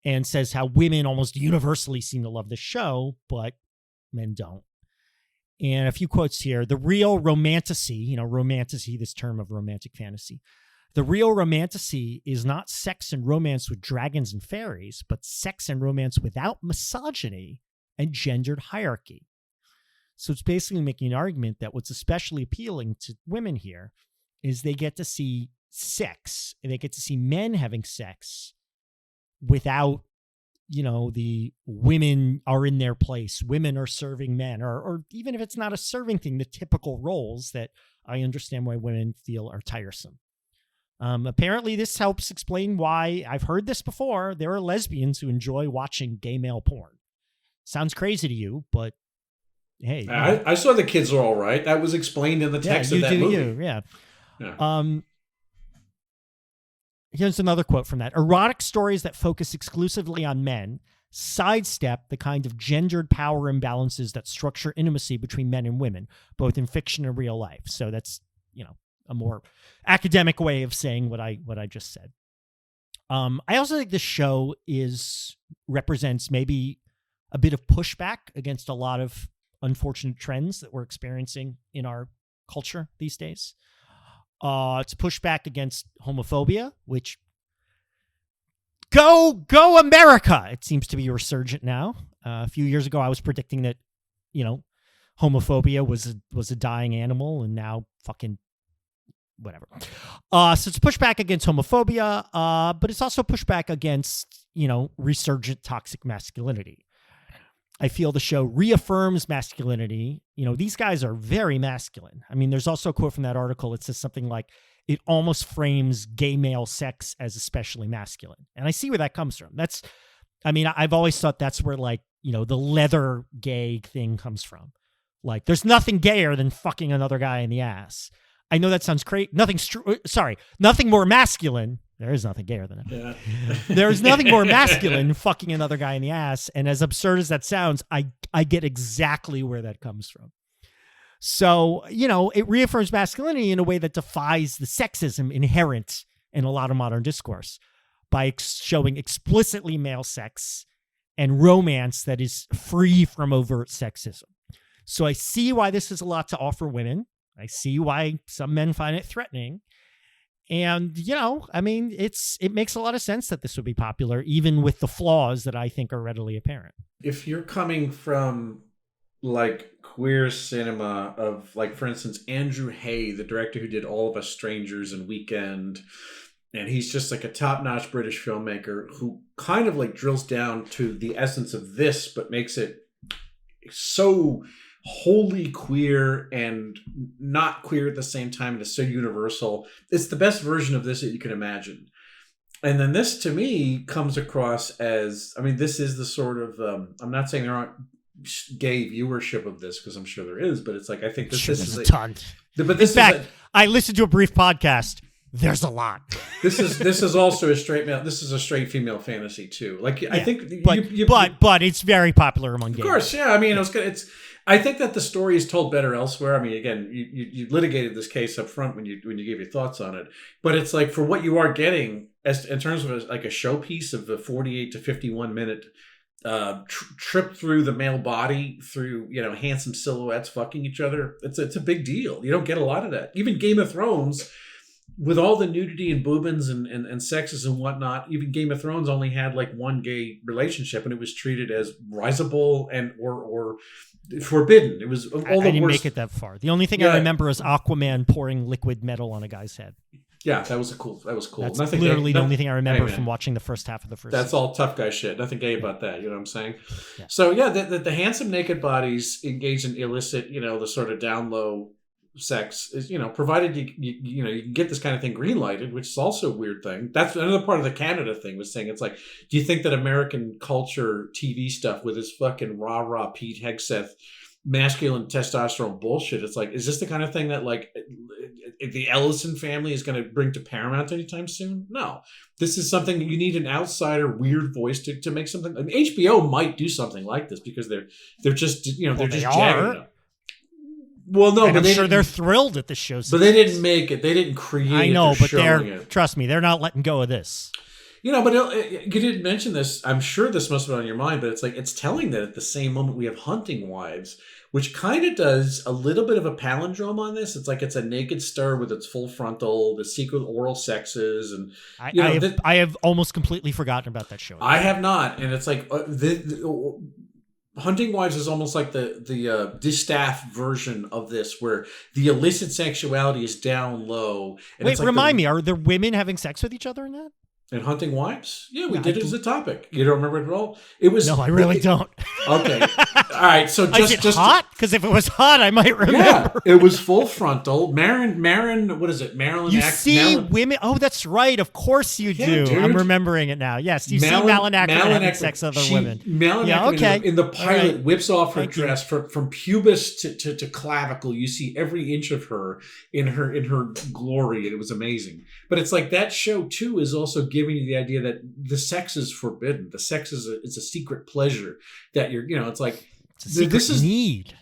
and says how women almost universally seem to love the show, but men don't. And a few quotes here. The real romantasy, romantasy, this term of romantic fantasy. The real romantasy is not sex and romance with dragons and fairies, but sex and romance without misogyny and gendered hierarchy. So it's basically making an argument that what's especially appealing to women here is they get to see sex, and they get to see men having sex without the women are in their place, women are serving men, or even if it's not a serving thing, the typical roles that I understand why women feel are tiresome. Apparently this helps explain why, I've heard this before, there are lesbians who enjoy watching gay male porn. Sounds crazy to you, but hey. I saw the kids are all right. That was explained in the text of that movie. Yeah. Here's another quote from that. Erotic stories that focus exclusively on men sidestep the kind of gendered power imbalances that structure intimacy between men and women, both in fiction and real life. So that's, a more academic way of saying what I just said. I also think this show represents maybe a bit of pushback against a lot of unfortunate trends that we're experiencing in our culture these days. It's pushback against homophobia, which go America. It seems to be resurgent now. A few years ago, I was predicting that, homophobia was a dying animal, and now fucking whatever. So it's pushback against homophobia, but it's also pushback against, resurgent toxic masculinity. I feel the show reaffirms masculinity. These guys are very masculine. I mean, there's also a quote from that article. It says something like, it almost frames gay male sex as especially masculine. And I see where that comes from. I've always thought that's where the leather gay thing comes from. Like, there's nothing gayer than fucking another guy in the ass. I know that sounds crazy. Nothing more masculine. There is nothing gayer than it. Yeah. There's nothing more masculine fucking another guy in the ass. And as absurd as that sounds, I get exactly where that comes from. So, it reaffirms masculinity in a way that defies the sexism inherent in a lot of modern discourse by showing explicitly male sex and romance that is free from overt sexism. So I see why this is a lot to offer women. I see why some men find it threatening. And, it makes a lot of sense that this would be popular, even with the flaws that I think are readily apparent. If you're coming from queer cinema of for instance, Andrew Hay, the director who did All of Us Strangers and Weekend, and he's just a top-notch British filmmaker who kind of drills down to the essence of this, but makes it so wholly queer and not queer at the same time, and it's so universal. It's the best version of this that you can imagine. And then this, to me, comes across as, this is the sort of, I'm not saying there aren't gay viewership of this, because I'm sure there is, but it's I think this is a ton. But this in fact, I listened to a brief podcast. There's a lot. This is also a straight male. This is a straight female fantasy too. I think, but it's very popular among gays. Of course, yeah. I think that the story is told better elsewhere. Again, you litigated this case up front when you gave your thoughts on it. But it's for what you are getting as in terms of a showpiece of the 48 to 51 minute trip through the male body through handsome silhouettes fucking each other. It's a big deal. You don't get a lot of that. Even Game of Thrones, with all the nudity and boobins and sexes and whatnot, even Game of Thrones only had one gay relationship, and it was treated as risible and or forbidden. It was all the worst. I didn't make it that far. The only thing I remember is Aquaman pouring liquid metal on a guy's head. Yeah, that was cool. That's literally the only thing I remember from watching the first half of the first That's season. all tough guy shit. Nothing gay about that. You know what I'm saying? Yeah. So the handsome naked bodies engage in illicit, the sort of down low sex is, provided you can get this kind of thing green lighted, which is also a weird thing. That's another part of the Canada thing, was saying it's do you think that American culture TV stuff with this fucking rah Pete Hegseth masculine testosterone bullshit, it's is this the kind of thing that the Ellison family is going to bring to Paramount anytime soon? No, this is something you need an outsider weird voice to make something. HBO might do something like this because they're just they're just jagging it. Well, no, and but I'm sure they're thrilled at the show. But they didn't make it. They didn't create it. I know, but trust me, they're not letting go of this. But you didn't mention this. I'm sure this must have been on your mind, but it's telling that at the same moment we have Hunting Wives, which kind of does a little bit of a palindrome on this. It's a naked star with its full frontal, the secret oral sexes, and I have almost completely forgotten about that show. I have not, and it's Hunting Wives is almost like the distaff version of this, where the illicit sexuality is down low. And Wait, remind me, are there women having sex with each other in that? And hunting wives? Yeah, we Yeah, did it as a topic. You don't remember it at all? It was. No, I really don't. Okay. All right. So Is it hot? Because if it was hot, I might remember. Yeah, it was full frontal. Marin, what is it? Marilyn. You see women. Oh, that's right. Of course you do. dude. I'm remembering it now. Yes, you see Malin Ackerman having sex with other women. Malin Ackerman in the pilot whips off her dress from pubis to clavicle. You see every inch of her in her glory, and it was amazing. But it's like that show too is also giving you the idea that the sex is forbidden. The sex is a secret pleasure that it's like it's a secret need.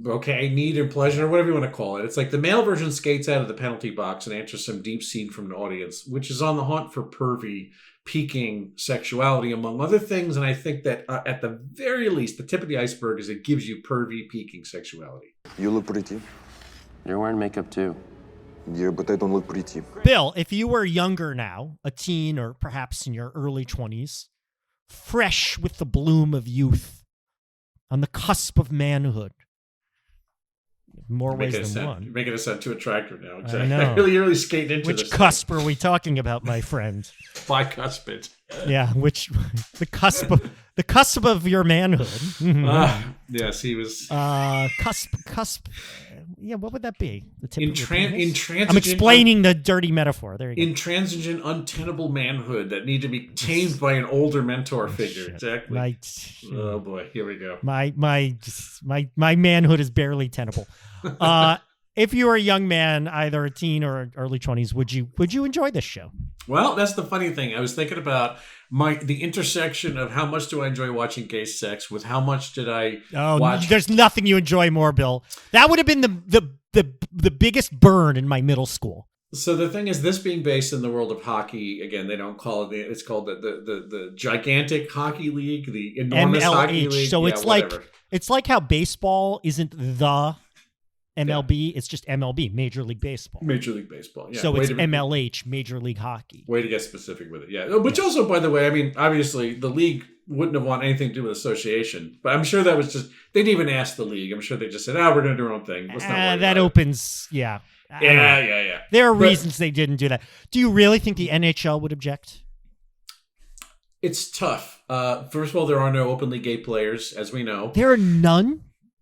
Okay, need and pleasure, or whatever you want to call it. It's like the male version skates out of the penalty box and answers some deep scene from an audience, which is on the hunt for pervy, peaking sexuality, among other things. And I think that at the very least, the tip of the iceberg is it gives you pervy, peaking sexuality. You look pretty. You're wearing makeup too. Yeah, but I don't look pretty. Bill, if you were younger now, a teen or perhaps in your early 20s, fresh with the bloom of youth, on the cusp of manhood, more ways than one. You're making it sound too attractive now. Exactly. I know. Really skating into Which this. cusp are we talking about, my friend? Bicuspid. Yeah, the cusp of your manhood. Yes, he was. Cusp. Yeah, what would that be? The tip of your penis? Intransigent. I'm explaining the dirty metaphor. There you go. Intransigent, untenable manhood that need to be tamed by an older mentor figure. Shit. Exactly. Oh boy, here we go. My manhood is barely tenable. If you were a young man, either a teen or early 20s, would you enjoy this show? Well, that's the funny thing. I was thinking about the intersection of how much do I enjoy watching gay sex with how much did I watch. There's nothing you enjoy more, Bill. That would have been the biggest burn in my middle school. So the thing is, this being based in the world of hockey, again, they don't call it. It's called the gigantic hockey league, the enormous MLH. hockey league. So whatever. it's like how baseball isn't the MLB, it's just MLB, Major League Baseball. Major League Baseball, yeah. So it's MLH, Major League Hockey. Way to get specific with it, yeah. Which also, by the way, I mean, obviously, the league wouldn't have wanted anything to do with association, but I'm sure that was just, they didn't even ask the league. I'm sure they just said, we're going to do our own thing. Let's not worry that about opens, it. Yeah. Yeah. There are reasons they didn't do that. Do you really think the NHL would object? It's tough. First of all, there are no openly gay players, as we know. There are none?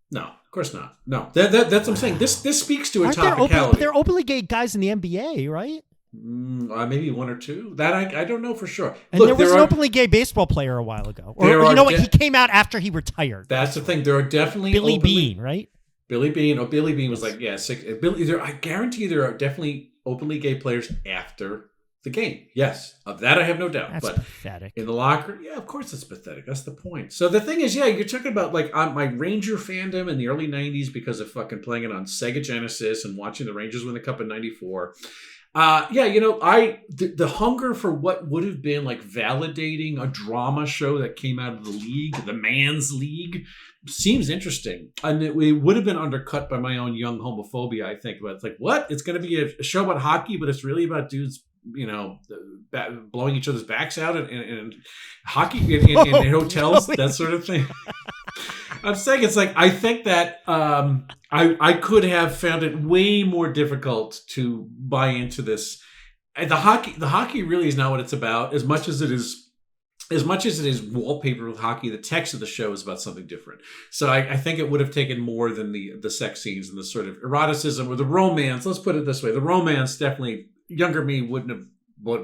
No, of course not. No, that's what I'm saying. This speaks to a topicality. But there are openly gay guys in the NBA, right? Maybe one or two. That I don't know for sure. And look, there was an openly gay baseball player a while ago. Or you know what? He came out after he retired. That's the thing. There are definitely Billy Bean, right? Billy Bean. Oh, Billy Bean was like, yeah, six. I guarantee there are definitely openly gay players after the game. Yes, of that I have no doubt. That's pathetic. In the locker, yeah, of course it's pathetic. That's the point. So the thing is, yeah, you're talking about like my Ranger fandom in the early '90s because of fucking playing it on Sega Genesis and watching the Rangers win the Cup in '94. The hunger for what would have been like validating a drama show that came out of the league, the man's league, seems interesting. And it would have been undercut by my own young homophobia, I think. But it's like, what? It's going to be a show about hockey, but it's really about dudes, blowing each other's backs out and hockey in hotels, that sort of thing. I'm saying it's like, I think that I could have found it way more difficult to buy into this. The hockey really is not what it's about. As much as it is wallpaper with hockey, the text of the show is about something different. So I think it would have taken more than the sex scenes and the sort of eroticism or the romance. Let's put it this way. The romance, definitely, younger me wouldn't have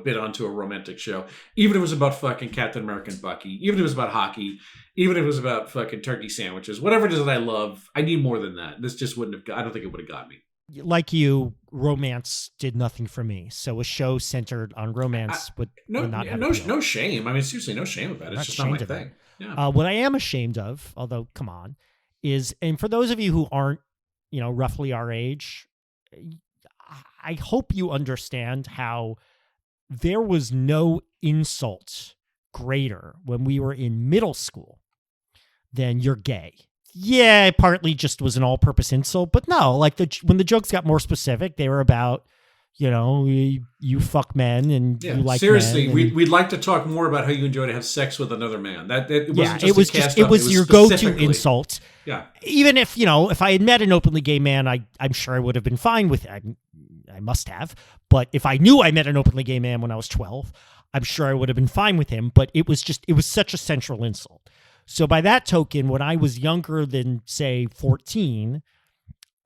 been onto a romantic show. Even if it was about fucking Captain America and Bucky. Even if it was about hockey. Even if it was about fucking turkey sandwiches. Whatever it is that I love, I need more than that. This just wouldn't have, I don't think it would have got me. Like you, romance did nothing for me. So a show centered on romance would not have no shame. I mean, seriously, no shame about it. It's just not my thing. Yeah. What I am ashamed of, although, come on, is, and for those of you who aren't, roughly our age, I hope you understand how there was no insult greater when we were in middle school than you're gay. Yeah, it partly just was an all-purpose insult, but no, like when the jokes got more specific, they were about, you fuck men and you like seriously, men. We'd like to talk more about how you enjoy to have sex with another man. It was your go-to insult. Yeah. Even if, if I had met an openly gay man, I'm sure I would have been fine with it. I must have. But if I knew I met an openly gay man when I was 12, I'm sure I would have been fine with him, but it was such a central insult. So by that token, when I was younger than, say, 14,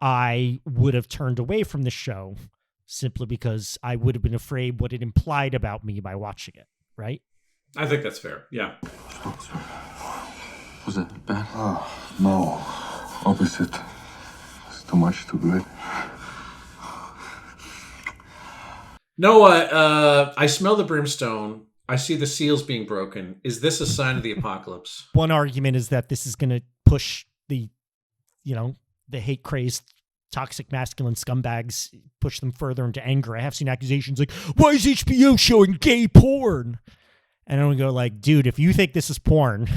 I would have turned away from the show simply because I would have been afraid what it implied about me by watching it, right? I think that's fair. Yeah. Was it bad? No, opposite. It's too much, too good. Noah, I smell the brimstone. I see the seals being broken. Is this a sign of the apocalypse? One argument is that this is going to push the hate-crazed, toxic masculine scumbags, push them further into anger. I have seen accusations like, why is HBO showing gay porn? And I would go like, dude, if you think this is porn,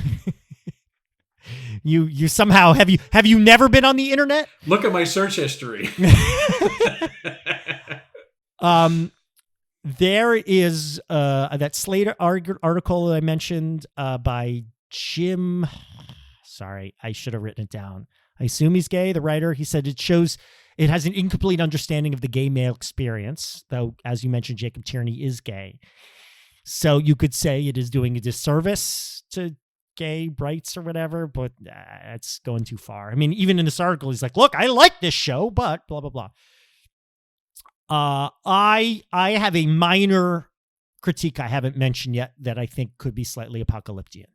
you somehow, have you never been on the internet? Look at my search history. There is that Slater article that I mentioned by Jim. Sorry, I should have written it down. I assume he's gay, the writer. He said it has an incomplete understanding of the gay male experience, though, as you mentioned, Jacob Tierney is gay. So you could say it is doing a disservice to gay rights or whatever, but it's going too far. I mean, even in this article, he's like, look, I like this show, but blah, blah, blah. I have a minor critique I haven't mentioned yet that I think could be slightly apocalyptic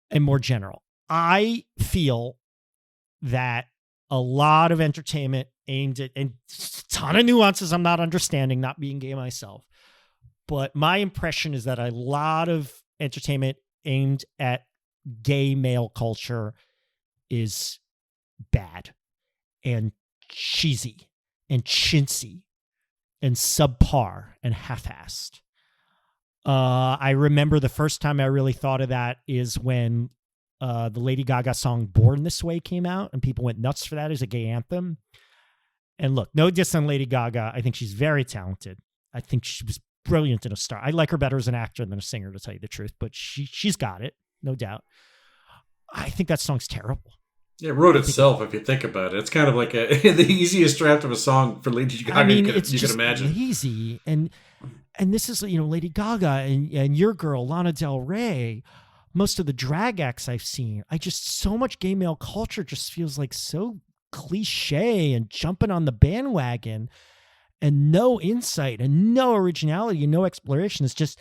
and more general. I feel that a lot of entertainment aimed at, and a ton of nuances I'm not understanding, not being gay myself, but my impression is that a lot of entertainment aimed at gay male culture is bad and cheesy and chintzy and subpar and half-assed. I remember the first time I really thought of that is when the Lady Gaga song Born This Way came out, and people went nuts for that as a gay anthem. And look, no diss on Lady Gaga. I think she's very talented. I think she was brilliant in a star. I like her better as an actor than a singer, to tell you the truth, but she's got it, no doubt. I think that song's terrible. It wrote itself, if you think about it. It's kind of like the easiest draft of a song for Lady Gaga you could imagine. Lazy, and this is, Lady Gaga and your girl Lana Del Rey. Most of the drag acts I've seen, so much gay male culture just feels like so cliche and jumping on the bandwagon, and no insight and no originality and no exploration. It's just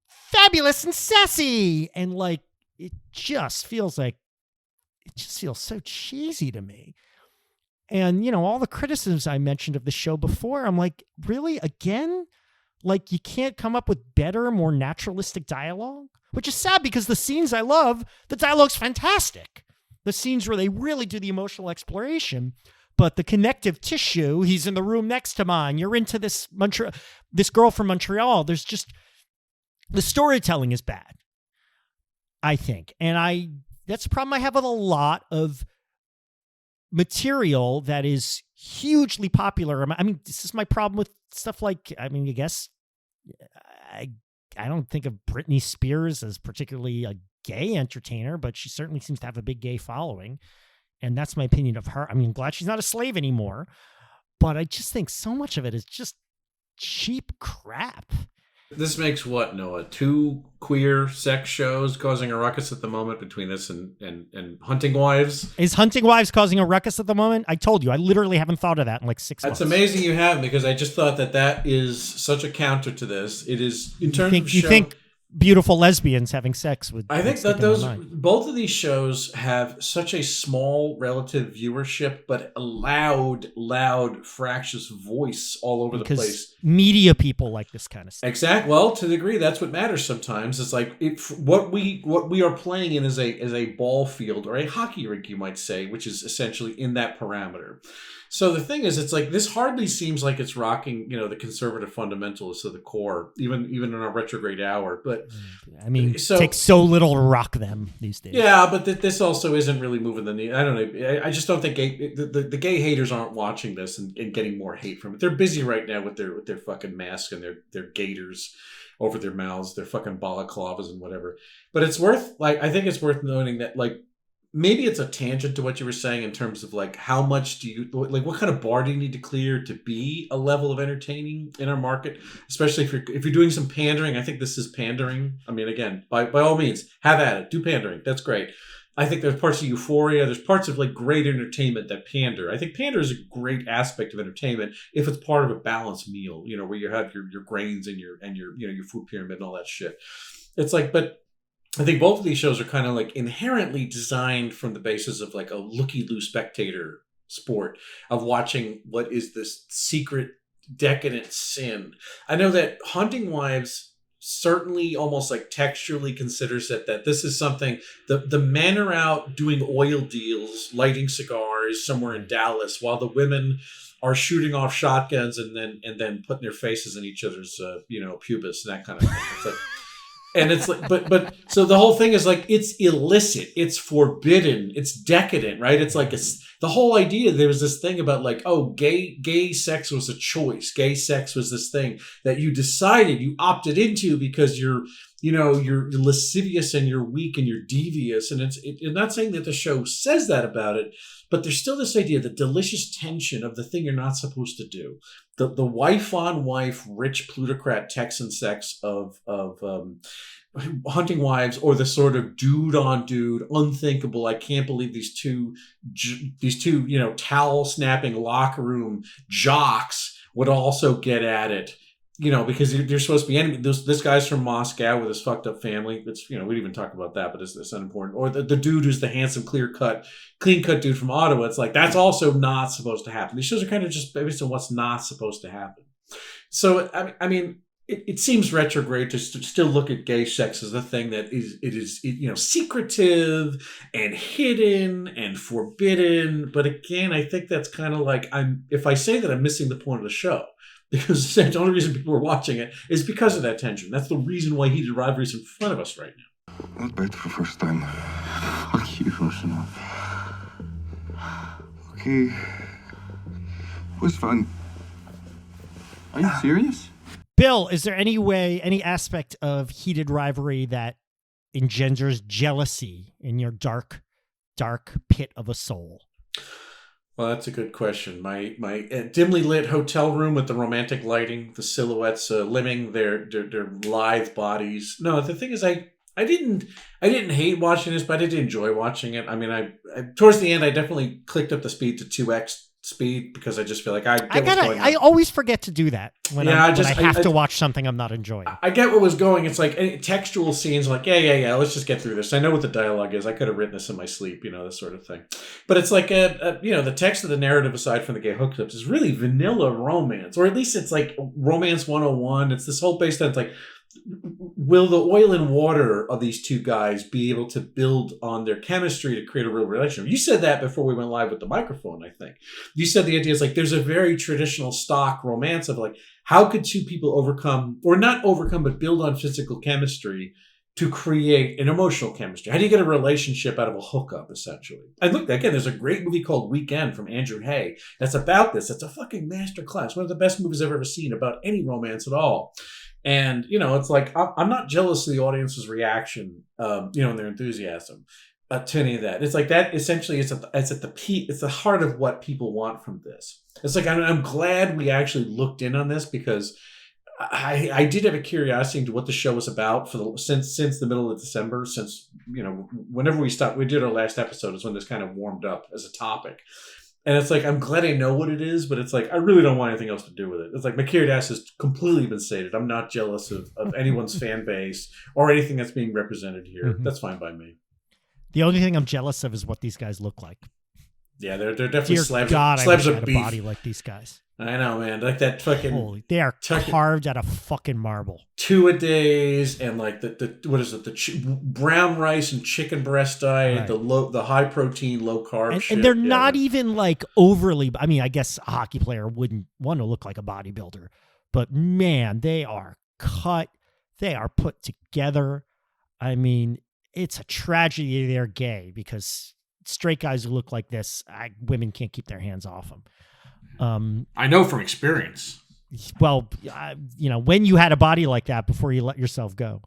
fabulous and sassy, and like it just feels so cheesy to me. And, all the criticisms I mentioned of the show before, I'm like, really? Again? Like, you can't come up with better, more naturalistic dialogue? Which is sad, because the scenes I love, the dialogue's fantastic. The scenes where they really do the emotional exploration. But the connective tissue, he's in the room next to mine, you're into this girl from Montreal. There's just, the storytelling is bad, I think. And that's a problem I have with a lot of material that is hugely popular. I mean, this is my problem with stuff like, I guess I don't think of Britney Spears as particularly a gay entertainer, but she certainly seems to have a big gay following. And that's my opinion of her. I mean, I'm glad she's not a slave anymore, but I just think so much of it is just cheap crap. This makes what, Noah? 2 queer sex shows causing a ruckus at the moment between this and Hunting Wives? Is Hunting Wives causing a ruckus at the moment? I told you, I literally haven't thought of that in like 6 months. That's amazing you haven't, because I just thought that is such a counter to this. It is, in terms of show... You think beautiful lesbians having sex with... I think that both of these shows have such a small relative viewership, but a loud, fractious voice all over the place. Media people like this kind of stuff. Exactly. Well, to the degree, that's what matters sometimes. It's like what we are playing in is a ball field, or a hockey rink, you might say, which is essentially in that parameter. So the thing is, it's like, this hardly seems like it's rocking, the conservative fundamentalists of the core, even in our retrograde hour. But I mean, it takes so little to rock them these days. Yeah, but this also isn't really moving the needle. I don't know. I just don't think the gay haters aren't watching this and getting more hate from it. They're busy right now with their fucking masks and their gaiters over their mouths, their fucking balaclavas and whatever. But it's worth, I think it's worth noting that, maybe it's a tangent to what you were saying in terms of like how much do you like, what kind of bar do you need to clear to be a level of entertaining in our market, especially if you're doing some pandering. I think this is pandering. I mean, again, by all means, have at it, do pandering. That's great. I think there's parts of Euphoria, there's parts of like great entertainment that pander. I think pander is a great aspect of entertainment if it's part of a balanced meal, you know, where you have your grains and your you know, your food pyramid and all that shit. It's like, but I think both of these shows are kind of like inherently designed from the basis of like a looky-loo spectator sport of watching what is this secret decadent sin. I know that Haunting Wives certainly almost like textually considers that this is something, the men are out doing oil deals, lighting cigars somewhere in Dallas, while the women are shooting off shotguns and then putting their faces in each other's you know, pubis and that kind of thing. It's like, and it's like, but so the whole thing is like, it's illicit, it's forbidden, it's decadent, right? It's like the whole idea. There was this thing about like, oh, gay sex was a choice. Gay sex was this thing that you decided, you opted into because you're lascivious and you're weak and you're devious. And I'm not saying that the show says that about it, but there's still this idea, the delicious tension of the thing you're not supposed to do. The wife on wife, rich plutocrat Texan sex of Hunting Wives, or the sort of dude on dude, unthinkable. I can't believe these two, you know, towel snapping locker room jocks would also get at it. You know, because they're supposed to be enemy. This guy's from Moscow with his fucked up family. It's, you know, we didn't even talk about that, but it's unimportant. Or the dude who's the handsome, clean cut dude from Ottawa. It's like, that's also not supposed to happen. These shows are kind of just based on what's not supposed to happen. So, I mean, it seems retrograde to still look at gay sex as a thing that is you know, secretive and hidden and forbidden. But again, I think that's kind of like, if I say that, I'm missing the point of the show. Because the only reason people are watching it is because of that tension. That's the reason why Heated Rivalry is in front of us right now. Not bad for first time. Fuck you, Rosana. Okay. It was fun. Are you serious? Bill, is there any aspect of Heated Rivalry that engenders jealousy in your dark pit of a soul? Well, that's a good question. My dimly lit hotel room with the romantic lighting, the silhouettes limning their lithe bodies. No, the thing is, I didn't hate watching this, but I did enjoy watching it. I mean, I towards the end, I definitely clicked up the speed to 2x speed because I just feel like I always forget to do that when I have to watch something I'm not enjoying. I get what was going. It's like textual scenes, like yeah, let's just get through this. I know what the dialogue is. I could have written this in my sleep, you know, this sort of thing. But it's like you know, the text of the narrative, aside from the gay hookups, is really vanilla romance, or at least it's like romance 101. It's this whole based on, it's like, will the oil and water of these two guys be able to build on their chemistry to create a real relationship? You said that before we went live with the microphone, I think. You said the idea is like, there's a very traditional stock romance of like, how could two people overcome, or not overcome, but build on physical chemistry to create an emotional chemistry? How do you get a relationship out of a hookup, essentially? And look, again, there's a great movie called Weekend from Andrew Hay that's about this. It's a fucking masterclass. One of the best movies I've ever seen about any romance at all. And, you know, it's like, I'm not jealous of the audience's reaction, you know, and their enthusiasm to any of that. It's like that essentially it's at the peak. It's the heart of what people want from this. It's like, I'm glad we actually looked in on this, because I did have a curiosity into what the show was about since the middle of December, since, you know, whenever we did our last episode is when this kind of warmed up as a topic. And it's like, I'm glad I know what it is, but it's like, I really don't want anything else to do with it. It's like, my curiosity has completely been sated. I'm not jealous of anyone's fan base or anything that's being represented here. Mm-hmm. That's fine by me. The only thing I'm jealous of is what these guys look like. Yeah, they're definitely slabs I wish I of had beef. A body like these guys. I know, man. Like that fucking... they are carved out of fucking marble. 2-a-days and like the what is it? Brown rice and chicken breast diet, right. The high protein, low carb shit. And they're not even like overly... I mean, I guess a hockey player wouldn't want to look like a bodybuilder. But man, they are cut. They are put together. I mean, it's a tragedy they're gay, because straight guys who look like this, women can't keep their hands off them. I know from experience. Well, you know, when you had a body like that before you let yourself go.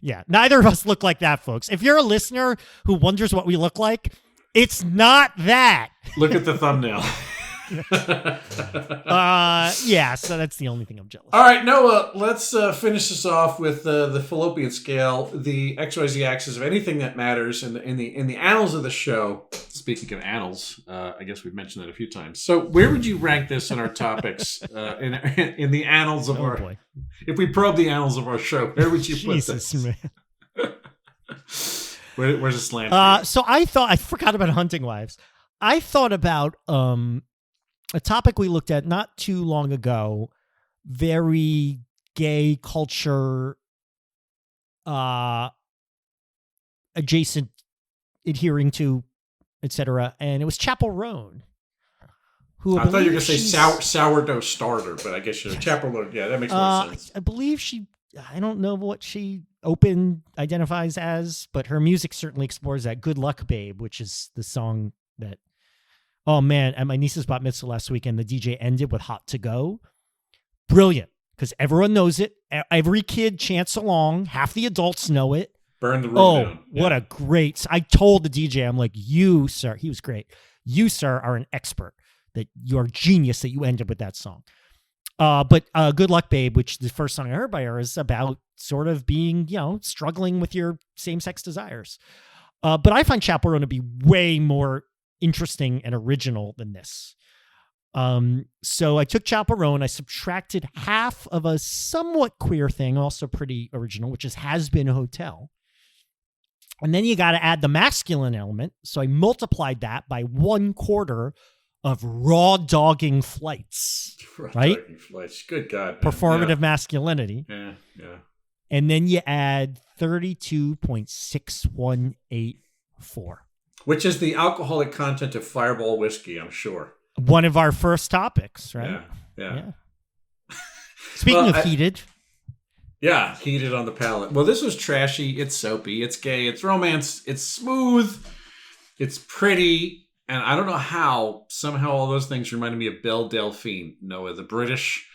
Yeah, neither of us look like that, folks. If you're a listener who wonders what we look like, it's not that. Look at the thumbnail. Yeah, so that's the only thing I'm jealous of. All right, Noah, let's finish this off with the fallopian scale, the XYZ axis of anything that matters in the annals of the show. Speaking of annals, I guess we've mentioned that a few times. So where would you rank this in our topics in the annals of our... Boy. If we probe the annals of our show, where would you put Jesus, this? man. Where's the slant? So I forgot about hunting wives. I thought about a topic we looked at not too long ago, very gay culture adjacent, adhering to, etc. And it was Chapel Roan. Who I thought you were going to say sourdough starter, but I guess you're Chapel Roan. Yeah, that makes more sense. I believe I don't know what she identifies as, but her music certainly explores that. Good Luck Babe, which is the song that, oh man, at my niece's bat mitzvah last weekend, the DJ ended with Hot to Go. Brilliant, because everyone knows it. Every kid chants along. Half the adults know it. Burn the room down. Yeah. What a great... I told the DJ, I'm like, you, sir, he was great. You, sir, are an expert. That you're a genius that you ended with that song. But Good Luck Babe, which the first song I heard by her, is about sort of being, struggling with your same-sex desires. But I find Chapel Roan to be way more interesting and original than this. So I took Chapel Roan, I subtracted half of a somewhat queer thing, also pretty original, which is Has Been Hotel. And then you got to add the masculine element. So I multiplied that by 1/4 of Raw Dogging Flights. Right? Dogging Flights. Good God. Man. Performative masculinity. Yeah. And then you add 32.6184. Which is the alcoholic content of Fireball whiskey, I'm sure. One of our first topics, right? Yeah. Speaking of heated. Yeah, heated on the palate. Well, this was trashy. It's soapy. It's gay. It's romance. It's smooth. It's pretty. And I don't know how, somehow all those things reminded me of Belle Delphine, Noah, the British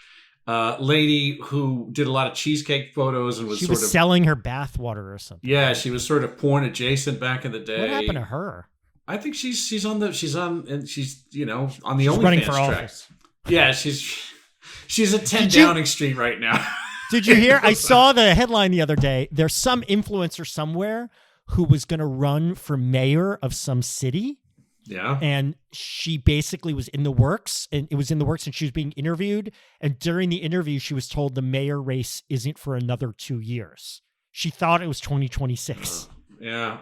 lady who did a lot of cheesecake photos and she was selling her bathwater or something. Yeah, she was sort of porn adjacent back in the day. What happened to her? I think she's on the OnlyFans running for track. office. Yeah, she's at 10 Downing Street right now. Did you hear? I saw the headline the other day. There's some influencer somewhere who was going to run for mayor of some city. Yeah. And she basically was in the works, and it was in the works, and she was being interviewed. And during the interview, she was told the mayor race isn't for another 2 years. She thought it was 2026. Yeah.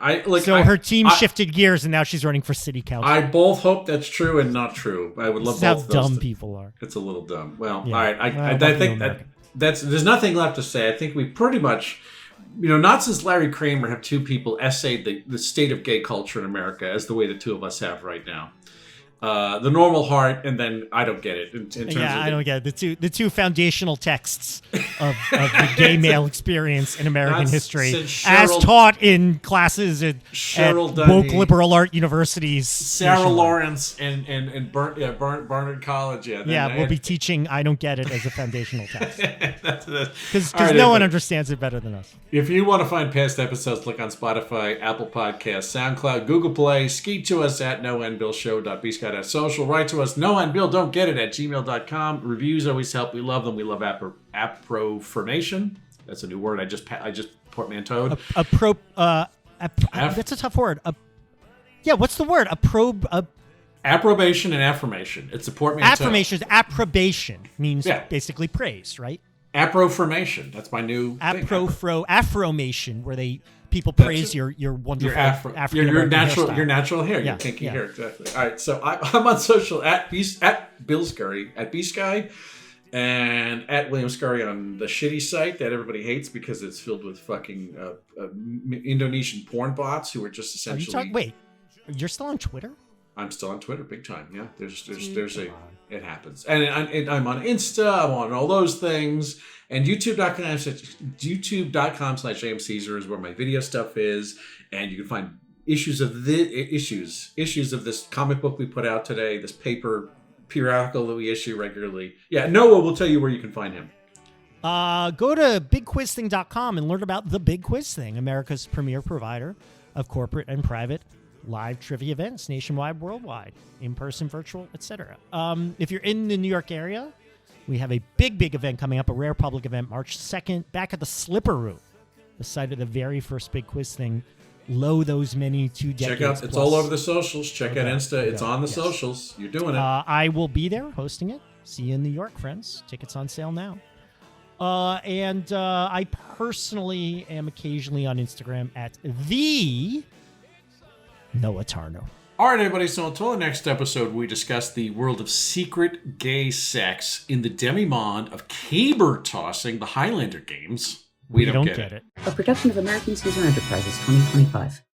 Her team shifted gears, and now she's running for city council. I both hope that's true and not true. I would love both. How dumb people are. It's a little dumb. Well, yeah. all right. I think there's nothing left to say. I think we pretty much, not since Larry Kramer have two people essayed the state of gay culture in America as the way the two of us have right now. The Normal Heart, and then I Don't Get It. In terms of I don't get it. The two foundational texts of the gay male experience in American history, as taught in classes at woke liberal art universities. Sarah Lawrence and Barnard College. We'll be teaching I Don't Get It as a foundational text. Because no one understands it better than us. If you want to find past episodes, look on Spotify, Apple Podcasts, SoundCloud, Google Play. Ski to us at noandbillshow.bsky.social. Write to us, noandbilldon'tget it at gmail.com. Reviews always help. We love them. We love approfirmation. That's a new word. I just portmanteaued. That's a tough word. What's the word? Approbation and affirmation. It's a portmanteau. Affirmation. Approbation means basically praise, right? Approfirmation. That's my new thing. Affirmation, where people praise your wonderful African your natural hair, your kinky hair. Exactly. All right, so I'm on social at Bill Scurry, at B-Sky, and at William Scurry on the shitty site that everybody hates because it's filled with fucking Indonesian porn bots who are just essentially. Wait, you're still on Twitter? I'm still on Twitter, big time. Yeah, it happens, and I'm on Insta. I'm on all those things, and YouTube.com/AMCaesar is where my video stuff is, and you can find issues of this comic book we put out today, this paper periodical that we issue regularly. Yeah, Noah will tell you where you can find him. Go to bigquizthing.com and learn about the Big Quiz Thing, America's premier provider of corporate and private live trivia events nationwide, worldwide, in-person, virtual, etc. If you're in the New York area, we have a big event coming up, a rare public event, March 2nd, back at the Slipper Room, the site of the very first Big Quiz Thing. Low those many 2 decades. Check out, it's all over the socials. Check out Insta. It's on the socials. You're doing it. I will be there hosting it. See you in New York, friends. Tickets on sale now. And I personally am occasionally on Instagram at the Noah Tarnow. All right, everybody. So until the next episode, we discuss the world of secret gay sex in the demi-monde of caber tossing, the Highlander games. We don't get it. A production of American Caesar Enterprises 2025.